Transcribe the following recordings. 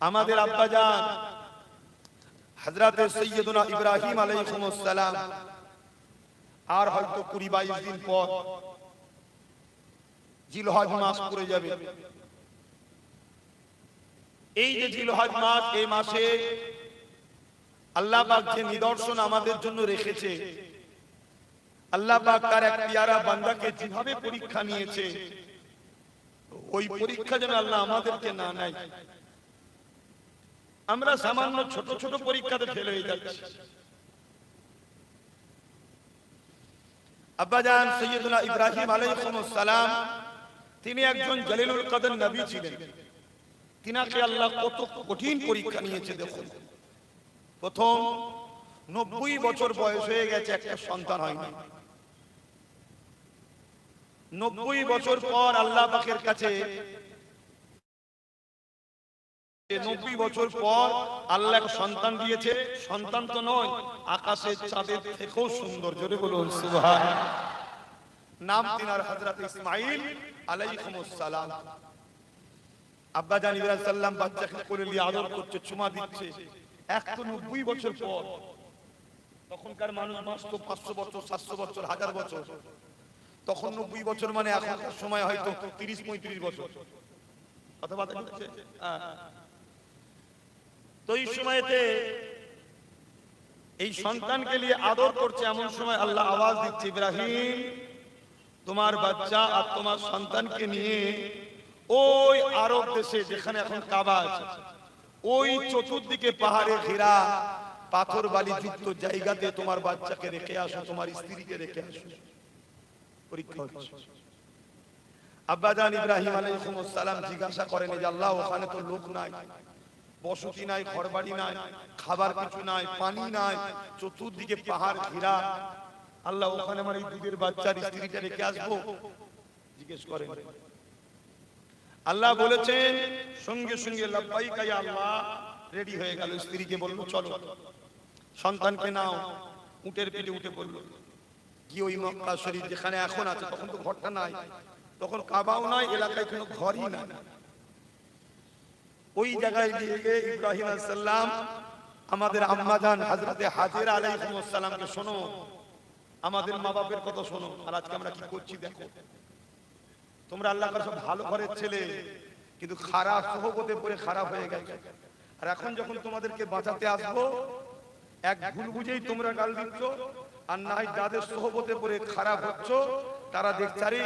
আমাদের আব্বাজান হযরতে সাইয়্যিদুনা ইব্রাহিম আলাইহিস সালাম আর হয়তো 20-22 দিন পর জিলহজ মাস পড়ে যাবে। এই যে জিলহজ মাস, এই মাসে আল্লাহ পাক যে নিদর্শন আমাদের জন্য রেখেছে, আল্লাহ পাক তার এক পিয়ারা বান্দাকে যেভাবে পরীক্ষা নিয়েছে, ওই পরীক্ষা যেন আল্লাহ আমাদেরকে না নেয়। আমরা সামান্য ছোট ছোট পরীক্ষাতে ফেল হয়ে যাচ্ছি। আব্বাজান সাইয়্যিদুনা ইব্রাহিম আলাইহিস সালাম তিনি একজন জলিলুল কদর নবী ছিলেন। তিনাকে আল্লাহ কত কঠিন পরীক্ষা নিয়েছে দেখুন। প্রথম 90 বছর বয়স হয়ে গেছে, একটা সন্তান হয়নি। 90 বছর পর আল্লাহ পাকের কাছে 90 বছর পর আল্লাহ এক সন্তান দিয়েছে। সন্তান তো নয়, আকাশের চাঁদের থেকেও সুন্দর। জোরে বলুন সুবহানাল্লাহ। নাম তিনার হযরত ইসমাঈল আলাইহিস সালাম। আব্বাজান ইব্রাহিম সাল্লাম বাচ্চাকে কোলে নিয়ে আদর করছে, চুমা দিচ্ছে। 190 বছর পর, তখনকার মানুষ বাঁচত 500 বছর, 700 বছর, 1000 বছর। তখন 90 বছর মানে এখনকার সময় হয়তো 30-35 বছর। অথবা তো এই সময়তে এই সন্তানকে নিয়ে আদর করছে, এমন সময় আল্লাহ আওয়াজ দিচ্ছে, ইব্রাহিম তোমার বাচ্চা আর তোমার সন্তানকে নিয়ে ওই আরব দেশে যেখানে এখন কাবা আছে, ওই চতুর্দিকে পাহাড়ে ঘেরা পাথর বালি যুক্ত জায়গাতে তোমার বাচ্চাকে রেখে আসো, তোমার স্ত্রীকে রেখে আসো। পরীক্ষা হচ্ছে। আব্বাজান ইব্রাহিম আলাইহিস সালাম জিজ্ঞাসা করেন যে আল্লাহ, ওখানে তো লোক নাই, বসতি নাই, ঘরবাড়ি নাই, খাবার কিছু নাই, পানি নাই, চতুর্দিকে পাহাড় ঘেরা, আল্লাহ ওখানে আমার এই দুধের বাচ্চার স্ত্রীটা রেখে আসবো? জিজ্ঞেস করেন। আল্লাহ বলেছেন সঙ্গে সঙ্গে লাব্বাইকা ইয়া আল্লাহ, রেডি হয়ে গেল। স্ত্রীকে বলল চলো, সন্তানকে নাও, উটের পিঠে উঠে পড়ল। কি ওই মক্কা শরীফ যেখানে এখন আছে, তখন তো ঘরটা নাই, তখন কাবাও নাই, এলাকায় কোনো ঘরই নাই। ওই জায়গায় গিয়ে ইব্রাহিম আলাইহিস সালাম আমাদের আম্মাজান হযরতে হাজেরা আলাইহিস সালামকে, শোনো আমাদের মা বাপের কথা শোনো, আর আজকে আমরা কি করছি দেখো। তোমরা আল্লাহর কাছে ভালো ঘরের ছেলে, কিন্তু খারাপ সোহবতে পড়ে খারাপ হয়ে গেছে। আর এখন যখন তোমাদেরকে বাঁচাতে আসবো, এক ভুল বুঝেই তোমরা গাল দিচ্ছ। আর নাই যাদের সোহবতে পড়ে খারাপ হচ্ছ, তারা দেখছে আরে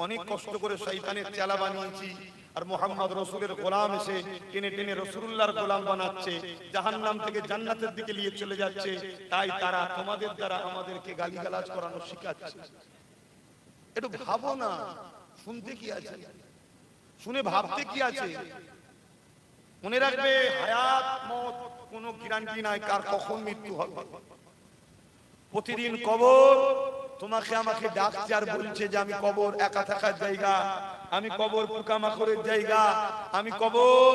অনেক কষ্ট করে শয়তানের চেলা বানিয়েছি, আর মুহাম্মদ রাসূলের গোলাম এসে টেনে টেনে রাসূলুল্লাহর গোলাম বানাচ্ছে, জাহান্নাম থেকে জান্নাতের দিকে নিয়ে চলে যাচ্ছে। তাই তারা তোমাদের দ্বারা আমাদেরকে গালিগালাজ করানো শিখাচ্ছে। একটু ভাবো না, শুনতে কি আছে, শুনে ভাবতে কি আছে। মনে রাখবে হায়াত মত কোনো গ্যারান্টি নাই, কার কখন মৃত্যু হবে। প্রতিদিন কবর তোমাকে আমাকে ডাকছে আর বলছে যে আমি কবর একা থাকার জায়গা, আমি কবর পোকামাকড়ের জায়গা, আমি কবর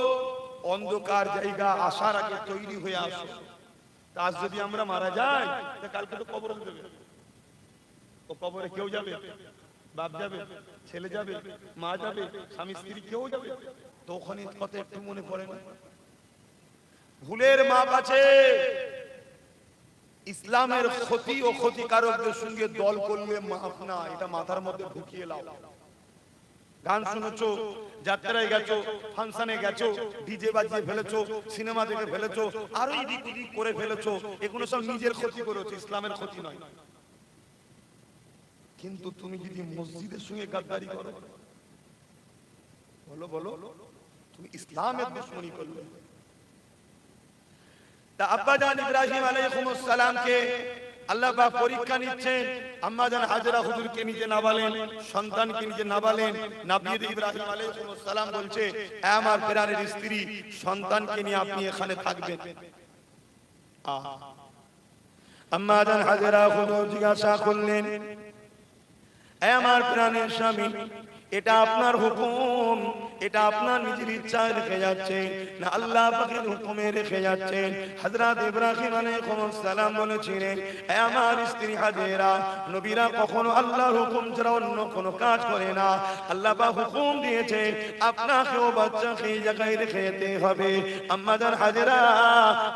অন্ধকার জায়গা। আসার আগে তৈরি হয়ে আসো। তা আজ যদি আমরা মারা যাই, কালকে তো কবর দেবে। ও কবরে কেউ যাবে, বাপ যাবে, ছেলে যাবে, মা যাবে, স্বামী স্ত্রী কেউ যাবে। তো ওখানে কথা একটু মনে পড়ে না? ভুলের মাপ আছে। ইসলামের ক্ষতি ও ক্ষতিকারকদের সঙ্গে দল করলে মাফ না, এটা মাথার মধ্যে ঢুকিয়ে লাও। গান শুনেছো, যাত্রায় গেছো, ফাংশনে গেছো, ডিজে বাজিয়ে ফেলেছো, সিনেমা দেখে ফেলেছো, আরো এদিক ওদিক করে ফেলেছো, এগুলো সব নিজের ক্ষতি করেছো, ইসলামের ক্ষতি নয়। কিন্তু তুমি যদি মসজিদের সঙ্গে গাদ্দারি করো, বলো বলো তুমি ইসলামের দুশমনী করলে। তা আব্বাজান ইব্রাহিম আলাইহিস সালামকে আল্লাহ পাক পরীক্ষা নিচ্ছেন। আম্মাজান হাজেরা হুজুরকে নিজে নাবালেন, সন্তানকে নিজে নাবালেন। নবী ইব্রাহিম আলাইহিস সালাম বলছে, এ আমার প্রাণের স্ত্রী, সন্তানকে নিয়ে আপনি এখানে থাকবেন। আম্মাজান হাজেরা হুজুর জিজ্ঞাসা করলেন, এ আমার প্রাণের স্বামী, এটা আপনার হুকুম, এটা আপনার নিজের ইচ্ছায় রেখে যাচ্ছে না আল্লাহ পাকের হুকুমে রেখে যাচ্ছেন। হযরত ইব্রাহিম আলাইহিস সালাম বলেছিলেন, হে আমার স্ত্রী হাজেরা, নবীরা কখনো আল্লাহর হুকুম ছাড়া অন্য কোনো কাজ করে না। আল্লাহ পাক হুকুম দিয়েছে আপনাকেও বাচ্চাকে এই জায়গায় রেখে যেতে হবে। আম্মা জান হাজেরা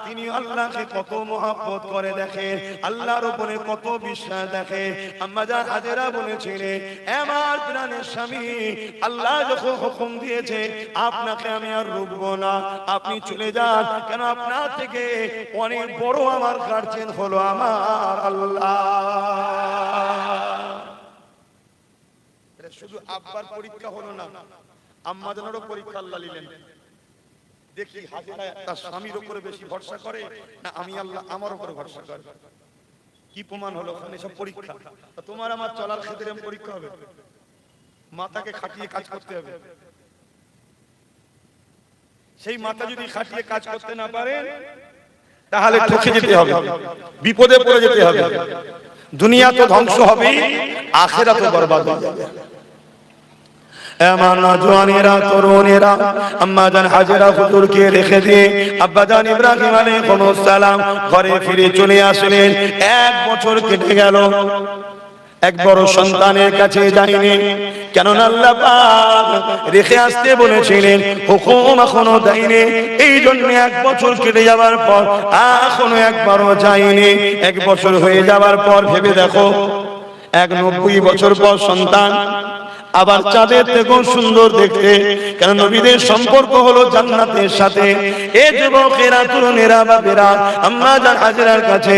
তিনি আল্লাহকে কত মহব্বত করে দেখেন, আল্লাহর উপরে কত বিশ্বাস দেখে। আম্মা জান হাজেরা বলেছিলেন, আমার প্রাণের স্বামী, আল্লাহ যখন হুকুম দিয়েছে আপনাকে আমি আর রুকবো না, আপনি চলে যান, কেন আপনার থেকে অনেক বড় আমার গার্জিয়ান হলো আমার আল্লাহ। এটা শুধু আব্বার পরীক্ষা হলো না, আম্মা জানেরও পরীক্ষা আল্লাহ নিলেন। দেখি হাজেরা তার স্বামীর উপরে বেশি ভরসা করে না আমি আল্লাহ আমার উপরে ভরসা করে। কি প্রমাণ হলো? ওখানে সব পরীক্ষা। তোমার আমার চলার ক্ষেত্রে পরীক্ষা হবে, মাথাকে খাটিয়ে কাজ করতে হবে। সেই মাথা যদি খাটিয়ে কাজ করতে না পারে তাহলে ঠকে যেতে হবে, বিপদে পড়ে যেতে হবে। দুনিয়া তো ধ্বংস হবে, আখিরাত তো বরবাদ হয়ে যাবে। আমার নওজওয়ানেরা, তরুণেরা, আম্মা জান হাজেরা হুজুরকে রেখে দিয়ে আব্বা জান ইব্রাহিম আলাইহিস সালাম ঘরে ফিরে চলে আসলেন। 1 বছর কেটে গেল, এক বড় সন্তানের কাছে যায়নি, কেননা আল্লাহ পাক রেখে আসতে বলেছিলেন, হুকুম এখনো দেয়নি। এই জন্য 1 বছর কেটে যাওয়ার পর এখনো একবারও যায়নি। 1 বছর হয়ে যাওয়ার পর ভেবে দেখো, 90 বছর পর সন্তান, আবার চাঁদের থেকেও সুন্দর দেখতে, কারণ নবীদের সম্পর্ক হলো জান্নাতের সাথে। এ যুবকেরা, তরুণেরা, বাবেরা, আম্মা জান হাজেরার কাছে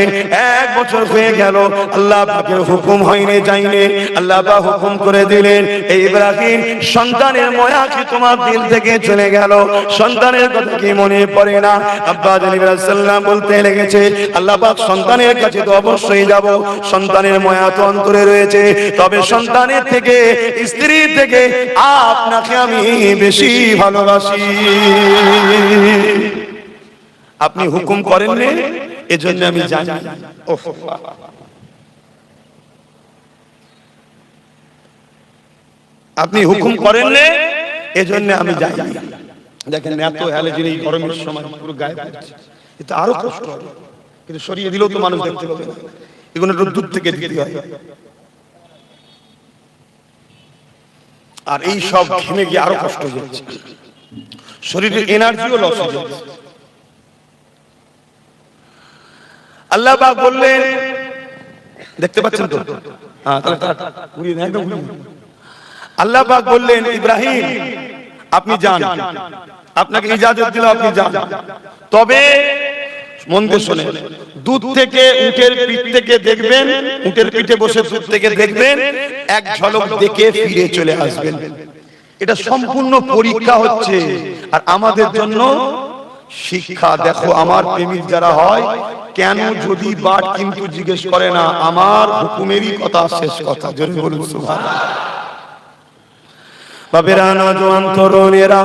1 বছর হয়ে গেল, আল্লাহ পাকের হুকুম হয়নি, যায়নি। আল্লাহ পাক হুকুম করে দিলেন, এই ইব্রাহিম, সন্তানের মায়া কি তোমার দিল থেকে চলে গেল? সন্তানের কথা কি মনে পড়ে না? আব্বা জান ইব্রাহিম সাল্লাম বলতে লেগেছে, আল্লাহ পাক সন্তানের কাছে তো অবশ্যই যাব, সন্তানের মায়া তো অন্তরে রয়েছে, তবে সন্তানের থেকে, স্ত্রী থেকে আপনাকে আমি বেশি ভালোবাসি। আপনি হুকুম করেন না, এজন্য আমি জানি। আপনি হুকুম করেন না, এজন্য আমি জানি। দেখেন এত অ্যালার্জি এই গরমের সময় পুরো গায়ে পড়ছে, এটা আরো কষ্ট হবে, কিন্তু সরিয়ে দিলেও তো মানুষ দেখতে পাবে না, এগুলো একটু দূর থেকে দিতে হয়। আর এই সব ঘেমে গিয়ে আরো কষ্ট হচ্ছে, শরীরের এনার্জিও লস হয়ে যাচ্ছে। আল্লাহ পাক বললেন, দেখতে পাচ্ছেন তো? হ্যাঁ, তাহলে আল্লাহ পাক বললেন, ইব্রাহিম আপনি যান, আপনাকে ইজাজত দিলাম, আপনি যান, তবে মন দিয়ে শুনে, দুধ থেকে, উটের পিঠ থেকে দেখবেন, উটের পিঠে বসে দুধ থেকে দেখবেন, এক ঝলক দেখে ফিরে চলে আসবেন। এটা সম্পূর্ণ পরীক্ষা হচ্ছে আর আমাদের জন্য শিক্ষা। দেখো আমার প্রেমিক যারা হয়, কেন যদি বাট কিন্তু জিজ্ঞেস করে না, আমার হুকুমেরই কথা শেষ কথা। জোরে বলুন সুবহানাল্লাহ। বাবেরা, নওজওয়ান, তরুণেরা,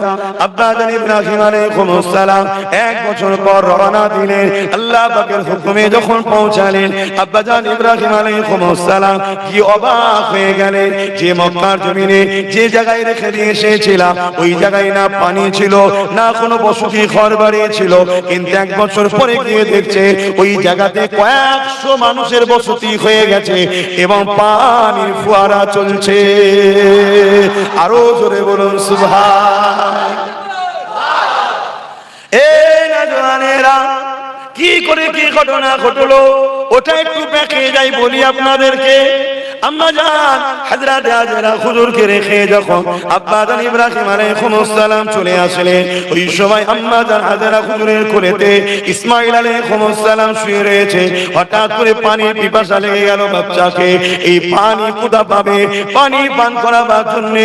আব্বা জান ইব্রাহিম আলাইহিস সালাম 1 বছর পর রওনা দিলেন। আল্লাহ পাকের হুকুমে যখন পৌঁছালেন, আব্বা জান ইব্রাহিম আলাইহিস সালাম কি অবাক হয়ে গেলেন, যে মক্কার জমিনে যে জায়গায় রেখে দিয়ে এসেছিলাম, ওই জায়গায় না পানি ছিল, না কোনো বসতি ঘরবাড়ি ছিল, কিন্তু 1 বছর পরে গিয়ে দেখছে ওই জায়গাতে কয়েকশো মানুষের বসতি হয়ে গেছে এবং পানির ফোয়ারা চলছে। আরো জোরে বলুন সুবহানাল্লাহ। এই নওজওয়ানেরা, কি করে কি ঘটনা ঘটলো ওটা একটু ব্যাখ্যা যাই বলি আপনাদেরকে। আম্মা জান হযরত হাজেরা হুজুরকে রেখে যখন আব্বা জান ইব্রাহিম আলাইহিস সালাম চলে আসলেন, ওই সময় আম্মা জান হাজেরা হুজুরের কোলেতে ইসমাঈল আলাইহিস সালাম শুয়ে রয়েছে। হঠাৎ করে পানির পিপাসা লেগে গেল বাচ্চাকে। এই পানি কোথা পাবে? পানি পান করাবার জন্য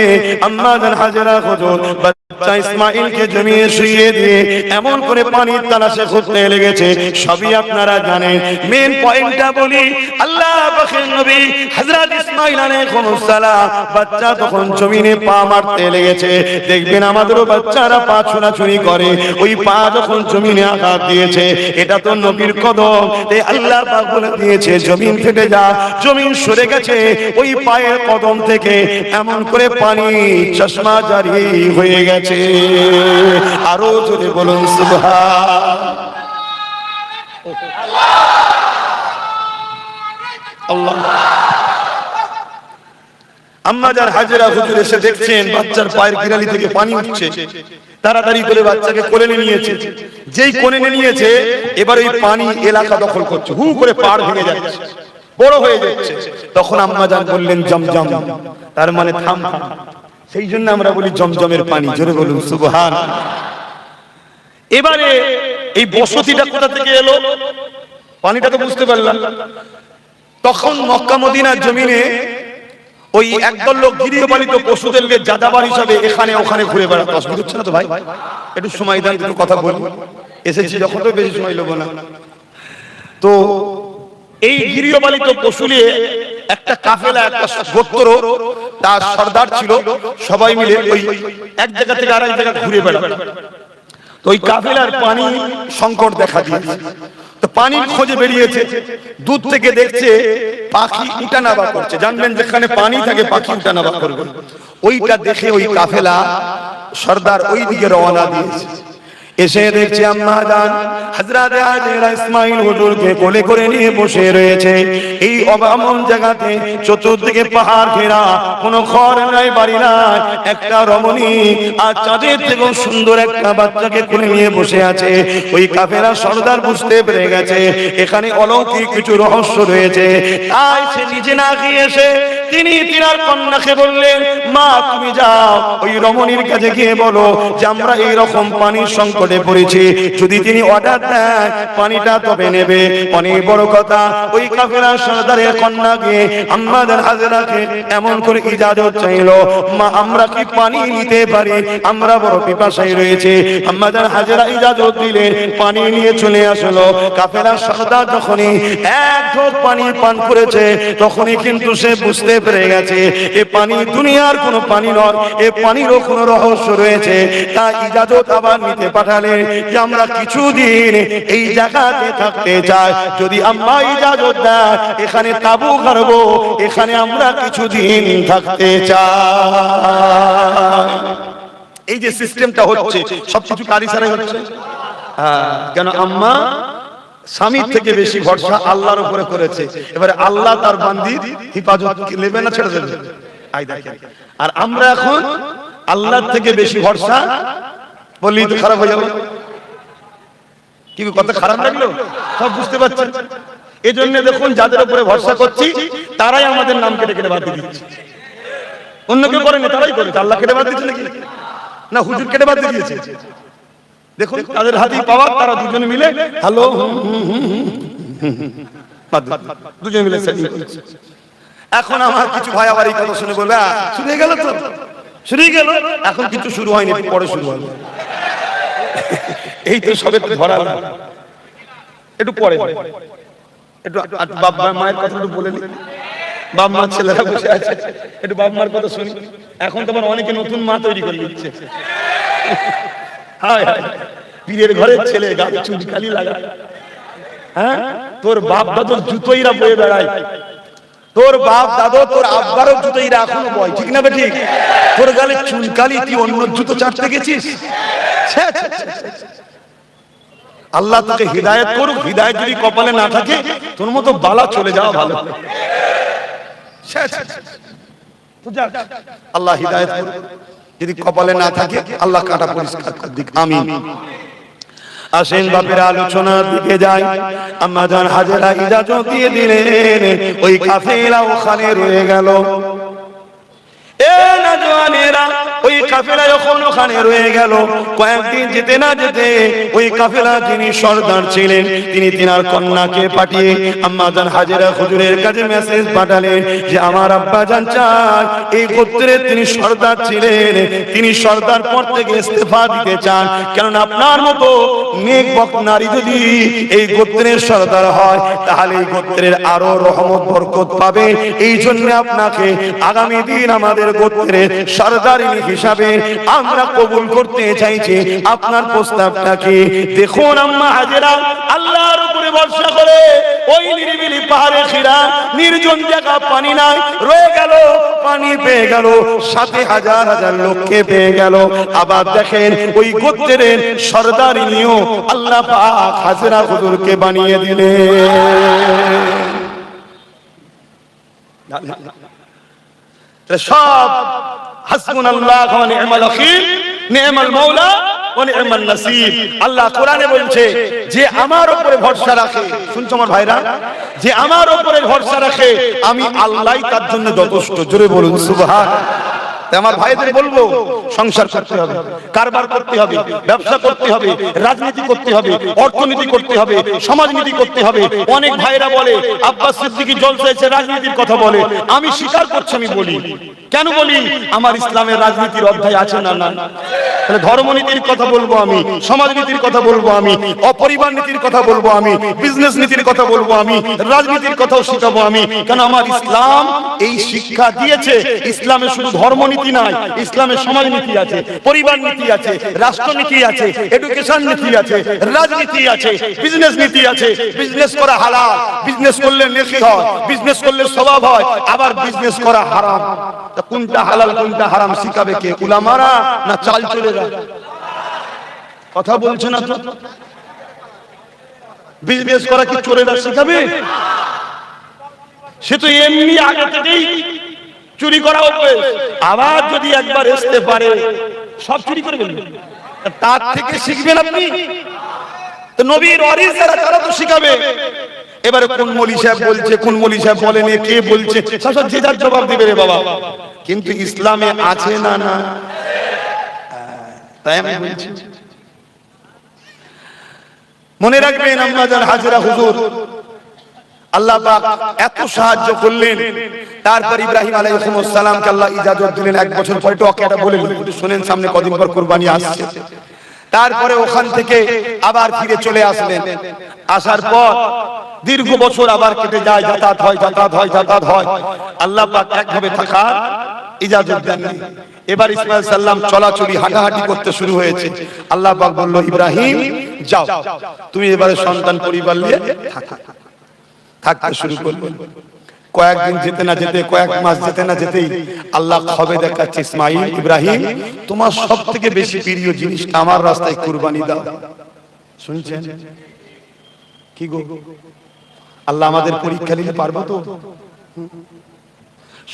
আম্মা জান হাজেরা হুজুর বাচ্চা ইসমাঈলকে জমিয়ে শুইয়ে দিয়ে এমন করে পানির তালাশে খুঁজতে লেগেছে। সবই আপনারা জানেন। মেন পয়েন্টটা বলি, আল্লাহ পাকের নবী হযরত হযরত ইসমাঈল আলাইহিস সালাম বাচ্চা তখন জমিনে পা মারতে লেগেছে। দেখবেন আমাদেরও বাচ্চারা পা ছোঁড়াছুঁড়ি করে, ওই পা যখন জমিনে আঘাত দিয়েছে, এটা তো নবীর কদম, তাই আল্লাহ পাক বলে দিয়েছে জমিন ফেটে যা, জমিন সরে গেছে, ওই পায়ের কদম থেকে এমন করে পানি চশমা জারি হয়ে গেছে। আরো জোরে বলুন সুবহান আল্লাহ। আম্মা জান হাজেরা হুজুর এসে দেখছেন বাচ্চার পায়ের কিরালি থেকে পানি উঠছে, তাড়াতাড়ি করে বাচ্চাকে কোলে নিয়েছে। যেই কোলে নিয়েছে, এবার ওই পানি এলাকা দখল করছে, হু করে পাড় ভেঙে যাচ্ছে, বড় হয়ে যাচ্ছে। তখন আম্মা জান বললেন জমজম, তার মানে থাম থাম। সেই জন্য আমরা বলি জমজমের পানি। জোরে বলুন সুবহান। এবারে এই বসতিটা কোথা থেকে এলো, পানিটা তো বুঝতে পারলাম। তখন মক্কা মদিনার জমিনে ওই একদল লোক গৃহপালিত পশুদেরকে যাযাবার হিসাবে এখানে ওখানে ঘুরে বেড়াতো। অসুবিধা হচ্ছে না তো ভাই? একটু সময় দেন, একটু কথা বলি। এসেছি যখন তো বেশি সময় নেব না। তো এই গৃহপালিত পশু নিয়ে একটা কাফেলা, একটা গোত্র, তার সর্দার ছিল, সবাই মিলে ওই এক জায়গা থেকে আরেক জায়গা ঘুরে বেড়াতো। তো ওই কাফেলার পানি সংকট দেখা দিয়েছে। তো পানির খোঁজে বেরিয়েছে, দূর থেকে দেখছে পাখি উঠানামা করছে। জানবেন যেখানে পানি থাকে পাখি উঠানামা করবে। ওইটা দেখে ওই কাফেলা সর্দার ওই দিকে রওনা দিয়েছে। এসে দেখছে আম্মা জান হযরত হাজেরা ইসমাঈল হুজুরকে কোলে করে নিয়ে বসে রয়েছে। এই অবামন জায়গাতে চতুর্দিকে পাহাড় ঘেরা, কোনো ঘর নাই, বাড়ি নাই, একটা রমণী আর চাঁদের থেকেও সুন্দর একটা বাচ্চাকে কোলে নিয়ে বসে আছে। ওই কাফেলা সর্দার বুঝতে পেরে গেছে এখানে অলৌকিক কিছু রহস্য রয়েছে। তাই সে নিজে না গিয়ে এসে তিনি তিনার কন্যাকে বললেন, মা তুমি যাও ওই রমণীর কাছে গিয়ে বলো যে আমরা এই রকম পানির সংকটে পড়েছি, যদি তিনি অর্ডার দেয় পানিটা তবে নেবে। অনেক বড় কথা, ওই কাফেলার সর্দারের কন্যা গিয়ে আম্মা জান হাজেরাকে এমন করে ইজাজত চাইলো, মা আমরা কি পানি নিতে পারি, আমরা বড় পিপাসায় রয়েছে। আম্মা জান হাজেরা ইজাজত দিলে পানি নিয়ে চলে আসলো। কাফেলার সর্দার যখনই এক ঢোক পানি পান করেছে, তখনই কিন্তু সে বুঝতে পেরে গেছে এ পানি দুনিয়ার কোনো পানি নয়, এ পানিরও কোনো রহস্য রয়েছে। তা ইজাজত আবার নিতে পাঠালে যে আমরা কিছুদিন এই জায়গাতে থাকতে চাই, যদি আম্মা ইজাজত দেয় এখানে তাবু গাড়বো, এখানে আমরা কিছুদিন থাকতে চাই। এই যে সিস্টেমটা হচ্ছে সবকিছু কারিসারে হচ্ছে। কেন আম্মা স্বামীর থেকে বেশি ভরসা আল্লাহর উপরে করেছে। এবারে আল্লাহ তার বান্দির হিফাজত নেবে না ছেড়ে দেবে। আর আমরা এখন আল্লাহর থেকে বেশি ভরসা বললি তো খারাপ হয়ে যাবে। কি কথা খারাপ লাগলো? সব বুঝতে পারছেন। এই জন্য দেখুন যাদের উপরে ভরসা করছি তারাই আমাদের নাম কেটে কেটে বাদ দিয়ে দিচ্ছে। অন্য কেউ করেনি, তারাই করেছে। আল্লাহ কেটে বাদ দিচ্ছে নাকি? না, হুজুর কেটে বাদ দিয়ে দিয়েছে। দেখুন তাদের হাতেই পাওয়া, তারা দুজনে মিলে হ্যালো দুজনে মিলে সেটিং করেছে। এখন আমার কিছু ভাই আবার এই কথা শুনে বলবে শুরু হয়ে গেল, তো শুরু হয়ে গেল। এখন কিছু শুরু হয়নি, পরে শুরু হবে। এই তো সবে ধরা, একটু পরে একটু বাবা মায়ের কথা একটু বলে দিন। বাপ মা ছেলেরা বসে আছে, একটু বাপ মার কথা শুনি। এখন তো আমার অনেকে নতুন মা তৈরি করে দিচ্ছে। হায় হায়, পীরের ঘরের ছেলে গায়ে চুনকালি লাগা। হ্যাঁ, তোর বাপ দাদুর জুতোইরা বয়ে বেড়ায়, তোর বাপ দাদু তোর আব্বারও জুতোইরা এখনো বয়, ঠিক না বেঠিক? তোর গালে চুনকালি, তুই অন্য জুতো চাটতে গেছিস? আল্লাহ তোকে হিদায়াত করুক। হিদায়াত যদি কপালে না থাকে, তোর মতো বালা চলে যাওয়া ভালো। আল্লাহ হিদায়াত করুক। যদি কপালে না থাকে আল্লাহ কাটা পরিষ্কার করে দিক। আমিন। আসেন বাপের আলোচনার দিকে যাই। আম্মা জান হাজেরা ইজাজত দিয়ে দিলেন, ওই কাফেলা ওখানে রয়ে গেল। এ নওজওয়ানেরা, ওই কাফেলা যখন ওখানে রয়ে গেল, কয়েকদিন যেতে না যেতে ওই কাফেলা যিনি সর্দার ছিলেন তিনি তিনার কন্যাকে পাঠিয়ে আম্মাজান হাজেরা হুজুরের কাছে মেসেজ পাঠালেন যে আমার আব্বাজান চান এই গোত্রের তিনি সর্দার ছিলেন, তিনি সর্দার পদ থেকে ইস্তেফা দিতে চান, কারণ আপনার মতো নেক বক্তা নারী যদি এই গোত্রের সর্দার হয় তাহলে এই গোত্রের আরো রহমত বরকত পাবে। এই জন্য আপনাকে আগামী দিন আমাদের গোত্রের সর্দারিনী হিসাবে আমরা কবুল করতে চাইছি, আপনার প্রস্তাবটাকে দেখুন। আম্মা হাজেরা আল্লাহর উপরে ভরসা করে ওই নিরিবিলি পাহাড়ে খিরা নির্জন জায়গা, পানি নাই, রয়ে গেল, পানি পেয়ে গেল, সাথে হাজার হাজার লোককে পেয়ে গেল। আবার দেখেন ওই গোত্রের সর্দারিনীও আল্লাহ পাক হাজেরা হুজুরকে বানিয়ে দিলেন। সব হাসবুনাল্লাহ ওয়া নি'মাল ওয়াকিল, নি'মাল মাওলা ওয়া নি'মান নাসির। আল্লাহ কোরআনে বলছে যে আমার উপরে ভরসা রাখে, শুনছো আমার ভাইরা, যে আমার উপরে ভরসা রাখে আমি আল্লাহই তার জন্য যথেষ্ট। জোরে বলুন সুবহানাল্লাহ। আমার ভাইদের বলবো সংসার করতে হবে, কারবার করতে হবে, ব্যবসা করতে হবে, রাজনীতি করতে হবে, অর্থনীতি করতে হবে, সমাজনীতি করতে হবে। অনেক ভাইরা বলে আব্বাস সিদ্দিকী জলসায় রাজনীতির কথা বলে, আমি স্বীকার করছি, আমি বলি কেন বলি, আমার ইসলামের রাজনীতির অধ্যায় আছে না না? তাহলে ধর্মনীতির কথা বলবো আমি, সমাজনীতির কথা বলবো আমি, অপরিবার নীতির কথা বলবো আমি, বিজনেস নীতির কথা বলবো আমি, রাজনীতির কথাও শিখাবো আমি, কেন আমার ইসলাম এই শিক্ষা দিয়েছে। ইসলামে শুধু ধর্মনীতি নাই, ইসলামে সমাজনীতি আছে, পরিবার নীতি আছে, রাষ্ট্রনীতি আছে, এডুকেশন নীতি আছে, রাজনীতি আছে, বিজনেস নীতি আছে। বিজনেস করা হালাল, বিজনেস করলে নেকি হয়, বিজনেস করলে সওয়াব হয়, আবার বিজনেস করা হারাম। তা কোনটা হালাল কোনটা হারাম শিখাবে কে? উলামারা না চাল চলেরা? কথা বলছে না তো। বিজনেস করা কি চোরেরা শিখাবে? সে তো এমনি আগে থেকেই চুরি করা অভ্যাস, আবার যদি একবার আসতে পারে সব চুরি করে ফেলবে। তার থেকে শিখবেন আপনি? তো নবীর ওয়ারিস যারা তারা তো শিখাবে। এবারে কোন মৌলী সাহেব বলছে, কোন মৌলী সাহেব বলেন, কে বলছে, সব যে যার জবাব দিবে রে বাবা। কিন্তু ইসলামে আছে না না? তাই আমি বলছি মনে রাখবেন আম্মাজান হাজেরা হুজুর আল্লাহ পাক এত সাহায্য করলেন। তারপর ইব্রাহিম আলাইহিস সালামকে আল্লাহ ইজাজত দিলেন 1 বছর পরে। তো ওকে বলে শুনেন, সামনে কদিন পর কুরবানি আসছে। তারপরে ওখান থেকে আবার ফিরে চলে আসলেন। আসার পর দীর্ঘ বছর আবার কেটে যায়, যাতায়াত হয়, যাতায়াত হয়, যাতায়াত হয়। আল্লাহ পাক একভাবে থাকার ইজাজত দেন। এবার ইসমাঈল সাল্লাম চলাচলি হাঁটাহাঁটি করতে শুরু হয়েছে। আল্লাহ পাক বলল, ইব্রাহিম যাও, তুমি এবারে সন্তান পরিবার নিয়ে থাকতে শুরু করবে। কয়েকদিন যেতে না যেতে, কয়েক মাস যেতে না যেতেই আল্লাহ খবর দেখাচ্ছে, ইসমাঈল, ইব্রাহিম তোমার সবথেকে বেশি প্রিয় জিনিসটা আমার রাস্তায় কুরবানি দাও। শুনছেন কি গো? আল্লাহ আমাদের পরীক্ষা নিতে পারবো তো?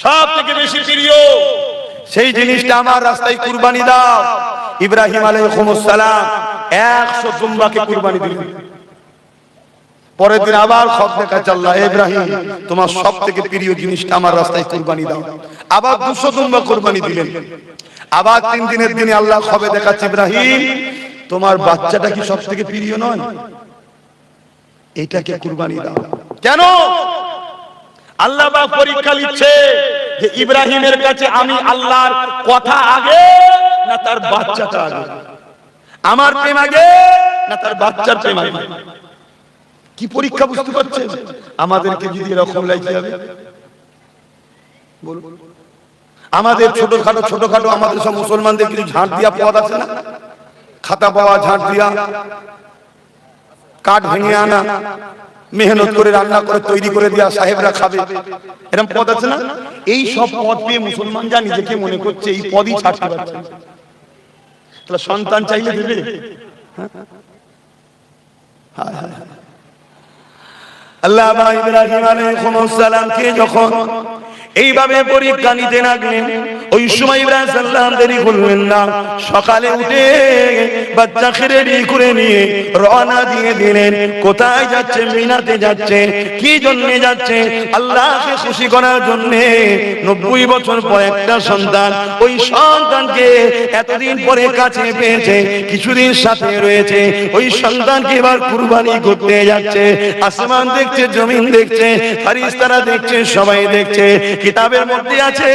সবথেকে বেশি প্রিয় সেই জিনিসটা আমার রাস্তায় কুরবানি দাও। ইব্রাহিম আলাইহিস সালাম 100 দুম্বাকে কুরবানি দিলেন। পরের দিন আবার খবর দেখাচ্ছে, আল্লাহ, ইব্রাহিম তোমার সবথেকে প্রিয় জিনিসটা আমার রাস্তায় কুরবানি দাও। আবার 200 দুম্বা কুরবানি দিলেন। আবার 3 দিনের দিনে আল্লাহ খবর দেখাচ্ছে, ইব্রাহিম তোমার বাচ্চাটা কি সবথেকে প্রিয় নয়? এটাকে কুরবানি দাও। কেন? আল্লাহ পাক পরীক্ষা নিচ্ছে যে ইব্রাহিমের কাছে আমি আল্লাহর কথা আগে না তার বাচ্চাটা আগে, আমার প্রেম আগে না তার বাচ্চার প্রেম আগে। কি পরীক্ষা বুঝতে পারছেন? আমাদেরকে যদি এরকম লাইতে হবে, বলুন। আমাদের ছোটখাটো আমাদের সব মুসলমানদের কিছু ঝাঁট দিয়া পদ আছে না, খাতা পাওয়া, ঝাঁট দিয়া, কাঠ ভেঙে আনা, মেহনত করে রান্না করে তৈরি করে দেয়া, সাহেবরা খাবে, এরকম পদ আছে না? এই সব পদ পেয়ে মুসলমান যা নিজেকে মনে করছে এই পদই ছাড়তে পারছে। তাহলে সন্তান চাইলে দেবে? আল্লামা ইব্রাহিম আলাইহিস সালামকে যখন এইভাবে পরীক্ষা নিতে লাগলেন, ওই সময় ইব্রাহিম সাল্লাম দেরি করলেন না, সকালে উঠে বাচ্চাকে রেডি করে নিয়ে রওনা দিয়ে দিলেন। কোথায় যাচ্ছে? মিনাতে যাচ্ছে। কি জন্য যাচ্ছে? আল্লাহকে খুশি করার জন্য। 90 বছর পর একটা সন্তান, ওই সন্তানকে এতদিন পরে কাছে পেয়েছে, কিছুদিন সাথে রয়েছে, ওই সন্তানকে এবার কুরবানি করতে যাচ্ছে। আসমান দেখছে, জমিন দেখছে, ফেরেশতারা দেখছে, সবাই দেখছে। কিতাবের মধ্যে আছে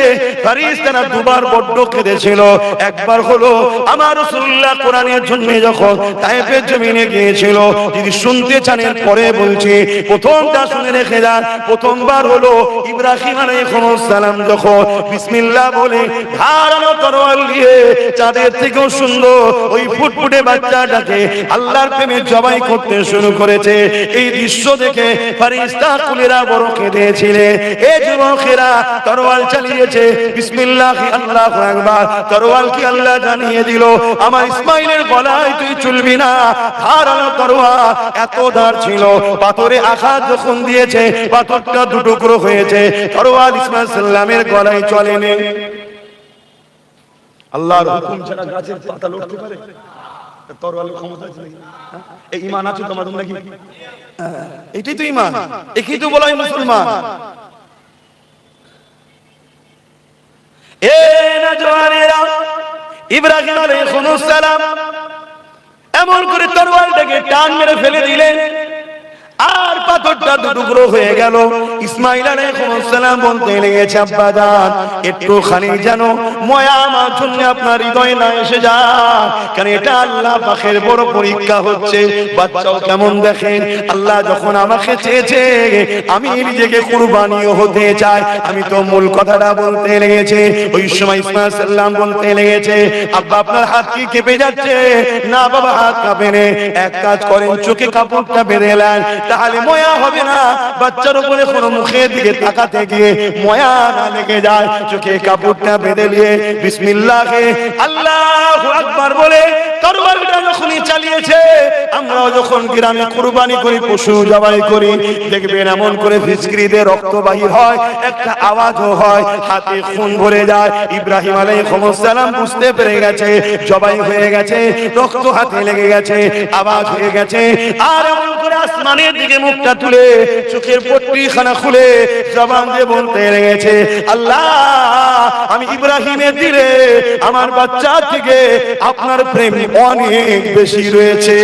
ফেরেশতারা দুবার বড্ড কেঁদেছিল। একবার হলো আমার রাসূলুল্লাহ কোরআনের জন্য যখন তায়েফের জমিনে গিয়েছিল। যদি শুনতে চান পরে বলছি, প্রথমটা শুনে রেখে যান। প্রথমবার হলো ইব্রাহিম আলাইহিস সালাম যখন বিসমিল্লাহ বলে ধারালো তরোয়াল দিয়ে চাঁদের থেকেও সুন্দর ওই ফুটফুটে বাচ্চাটাকে আল্লাহর প্রেমে জবাই করতে শুরু করেছে। এই দৃশ্য দেখে ফেরেশতা কুলেরা বড় কেঁদেছিলেন। এই যুবকেরা তরোয়াল চালিয়েছে, বিসমিল্লাহ আল্লাহু আকবার। তরোয়াল কি আল্লাহ জানিয়ে দিল, আমার ইসমাইলের গলায় তুই চলবি না। ধারালো তরোয়াল, এত ধার ছিল, পাথরে আঘাত যখন দিয়েছে পাথরটা দুটুকরো হয়েছে। তরোয়াল ইসমাইল সাল্লামের গলায় চলেনি। আল্লাহর হুকুম ছাড়া গাছের পাতা লড়তে পারে? তরোয়ালের ক্ষমতা আছে নাকি? এই ঈমান আছে তোমাদের নাকি? এটাই তো ঈমান, এটাই তো বলা হয় মুসলমান। এ নওজওয়ানেরা, ইব্রাহিম আলাইহিস সালাম এমন করে তরোয়ালটাকে টান মেরে ফেলে দিলেন, আর পাথরটা দুটুকরো হয়ে গেল। ইসমাইল আলাইহিস সালাম বলতে লেগেছে, আব্বা জান একটুখানি যেন ময়া আমার জন্য আপনার হৃদয়ে না এসে যায়, কারণ এটা আল্লাহ পাকের বড় পরীক্ষা হচ্ছে। বাচ্চাও কেমন দেখেন, আল্লাহ যখন আমাকে চেয়েছে আমি নিজেকে কুরবানিও হতে চাই। আমি তো মূল কথাটা বলতে লেগেছে। ওই সময় ইসমাইল সাল্লাম বলতে লেগেছে, আব্বা আপনার হাত কি কেঁপে যাচ্ছে? না বাবা, হাত কাঁপে না। এক কাজ করেন, চোখে কাপড়টা বেঁধে নেন, তাহলে ময়া হবে না। বাচ্চার উপরে কোনো মুখের দিকে তাকাতে গিয়ে ময়া না লেগে যায়। চোখে কাপড়টা বেঁধে নিয়ে বিসমিল্লাহে আল্লাহু আকবার বলে তরবারিটা যখনই চালিয়েছে, আমরা যখন গ্রামে কুরবানি করি, পশু জবাই করি, দেখবেন এমন করে ফিসকিরিতে রক্ত বাহির হয়, একটা আওয়াজও হয়, হাতে খুন ভরে যায়। ইব্রাহিম আলাইহিস সালাম বুঝতে পেরে গেছে জবাই হয়ে গেছে, রক্ত হাতে লেগে গেছে, আওয়াজ হয়ে গেছে। আর এমন করে আসমানের দিকে মুখটা তুলে চোখের পট্টিখানা খুলে জবান দিয়ে বলতে লেগেছে, আল্লাহ আমি ইব্রাহিমের দিলে আমার বাচ্চা থেকে আপনার প্রেম অনেক বেশি রয়েছে।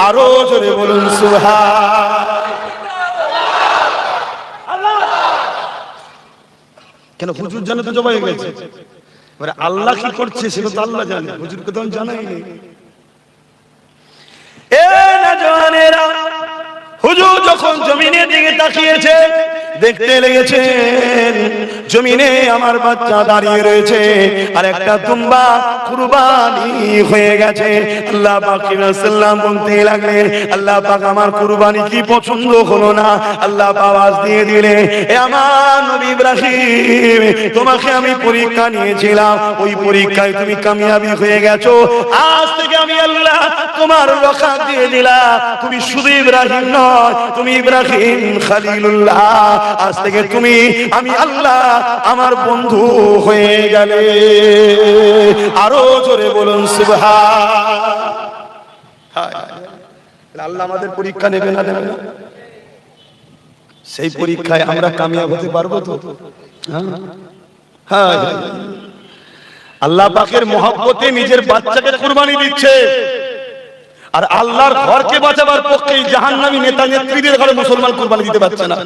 আরো জোরে বলুন সুবহানাল্লাহ। কেন হুজুর জানে তো জবাই হয়ে গেছে, এবারে আল্লাহ কি করছে সেটা তো আল্লাহ জানে, হুজুরকে তো জানাই নেই। এ নওজওয়ানেরা, হুজুর যখন জমিনের দিকে তাকিয়েছে, দেখতে লেগেছেন জমিনে আমার বাচ্চা দাঁড়িয়ে রয়েছে, আর একটা দুম্বা কুরবানি হয়ে গেছে। আল্লাহ পাক সাল্লাম বলতে লাগলেন, আল্লাহ পাক আমার কুরবানি কি পছন্দ হলো না? আল্লাহ আওয়াজ দিয়ে দিলে, এ আমার নবী ইব্রাহিম, তোমাকে আমি পরীক্ষা নিয়েছিলাম, ওই পরীক্ষায় তুমি কামিয়াবি হয়ে গেছো। আজ থেকে আমি আল্লাহ তোমার রক্ষা দিয়ে দিলাম। তুমি শুধু ইব্রাহিম নয়, তুমি ইব্রাহিম খলিলুল্লাহ। আজ থেকে তুমি আমি আল্লাহ আমার বন্ধু হয়ে গেলে। আরো জোরে বলুন সুবহানাল্লাহ। আল্লাহ আমাদের পরীক্ষা নেবে না দেবে না? সেই পরীক্ষায় আমরা কামিয়াব হতে পারবো তো? হ্যাঁ, আল্লাহ পাকের মহব্বতে নিজের বাচ্চাকে কুরবানি দিচ্ছে, আর আল্লাহর ঘরকে বাঁচাবার পক্ষে জাহান্নামী নেতা নেত্রীদের ঘরে মুসলমান কুরবানি দিতে পারছে না।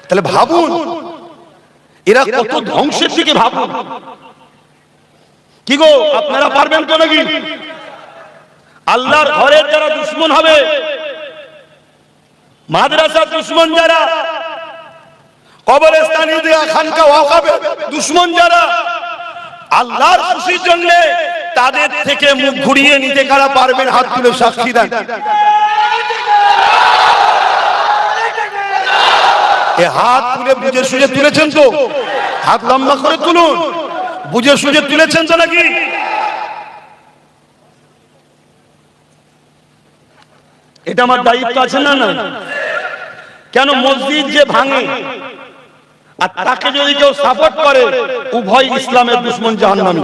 তাহলে ভাবুন এরা কত ধ্বংসের দিকে। ভাবুন কি গো, আপনারা পারবেন তো নাকি? আল্লাহর ঘরের যারা দুশমন হবে, মাদ্রাসার দুশমন যারা, কবরস্থানে দেয়া খানকা ওয়াকাফের দুশমন যারা, আল্লাহর খুশির জন্য তাদের থেকে মুখ ঘুরিয়ে নিতে কারা পারবেন? হাত তুলে সাক্ষী দেন। এ হাত তুলে বুঝে সুঝে তুলেছেন তো? হাত লম্বা করে তুলুন, বুঝে সুঝে তুলেছেন তো নাকি? এটা আমার দায়িত্ব আছে না? না কেন? মসজিদ যে ভাঙে আর তাকে যদি কেউ সাপোর্ট করে, উভয় ইসলামের দুশমন, জাহান্নামী।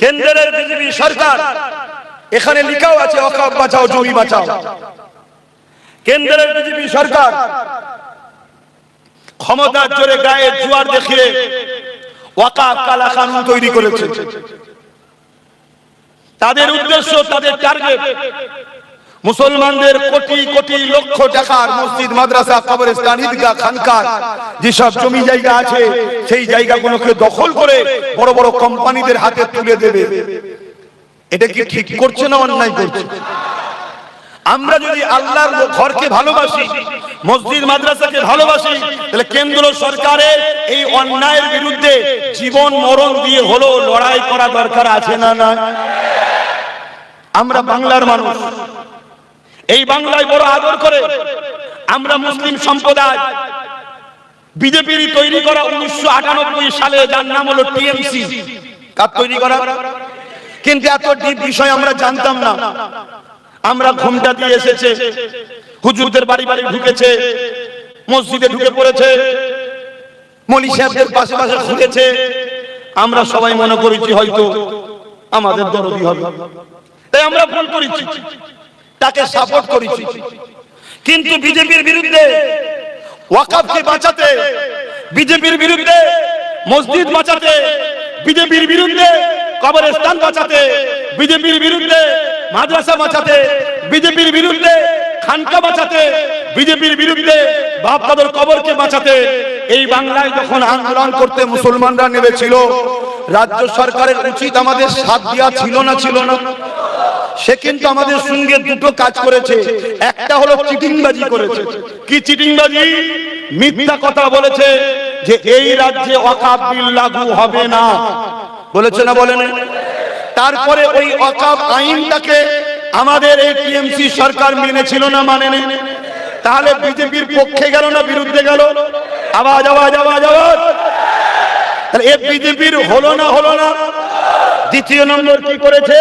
কেন্দ্রের বিজেপি সরকার, এখানে লেখাও আছে ওয়াকফ বাঁচাও, জমি বাঁচাও। কেন্দ্রের বিজেপি সরকার ক্ষমতার জোরে গায়ে জোয়ার দেখিয়ে ওয়াকফ কালা কানুন তৈরি করেছে। তাদের উদ্দেশ্য, তাদের টার্গেট মুসলমানদের কোটি কোটি লক্ষ টাকার মসজিদ, মাদ্রাসা, কবরস্থান, ঈদগাহ, খানকা যেসব জমি জায়গা আছে, সেই জায়গাগুলোকে দখল করে বড় বড় কোম্পানিদের হাতে তুলে দেবে। এটা কি ঠিক করছে না অন্যায় করছে? আমরা যদি আল্লাহর ঘরকে ভালোবাসি, মসজিদ মাদ্রাসাকে ভালোবাসি, তাহলে কেন্দ্র সরকারের এই অন্যায়ের বিরুদ্ধে জীবন মরণ দিয়ে হলো লড়াই করা দরকার আছে না? না। আমরা বাংলার মানুষ, এই বাংলায় বড় আদর করে আমরা মুসলিম সম্প্রদায় বিজেপির তৈরি করা 1998 সালে, যার নাম হলো টিএমসি, কার তৈরি করা? কিন্তু এত ডিপ বিষয় আমরা জানতাম না। আমরা ঘুমটা দিয়ে এসেছে, হুজুরদের বাড়ি বাড়ি ঢুকেছে, মসজিদে ঢুকে পড়েছে, মৌলী সাহেবদের পাশে পাশে ঘুরেছে। আমরা সবাই মনে করেছি হয়তো আমাদের দরদি হবে, তাই আমরা ভুল করেছি, তাকে সাপোর্ট করেছি। কিন্তু বিজেপির বিরুদ্ধে ওয়াকফকে বাঁচাতে, বিজেপির বিরুদ্ধে মসজিদ বাঁচাতে, বিজেপির বিরুদ্ধে কবরস্থান বাঁচাতে, বিজেপির বিরুদ্ধে মাদ্রাসা বাঁচাতে, বিজেপির বিরুদ্ধে খানকা বাঁচাতে, বিজেপির বিরুদ্ধে বাপ দাদার কবরকে বাঁচাতে এই বাংলায় যখন আন্দোলন করতে মুসলমানরা নেমেছিল, রাজ্য সরকারের উচিত আমাদের সাথ দেওয়া ছিল না? ছিল না? সে কিন্তু আমাদের সঙ্গে দুটো কাজ করেছে। একটা হলো চিটিংবাজি করেছে। কি চিটিংবাজি? মিথ্যা কথা বলেছে যে এই রাজ্যে ওয়াকফ বিল লাগু হবে না, বলেছে না? বলেন। তারপরে ওই ওয়াকফ আইনটাকে আমাদের এই টিএমসি সরকার মেনেছিল না? মানেনি। তাহলে বিজেপির পক্ষে গেল না বিরুদ্ধে গেল? আওয়াজ আওয়াজ আওয়াজ আওয়াজ। তাহলে এই বিজেপির হলো না? হলো না। দ্বিতীয় নম্বর কি করেছে?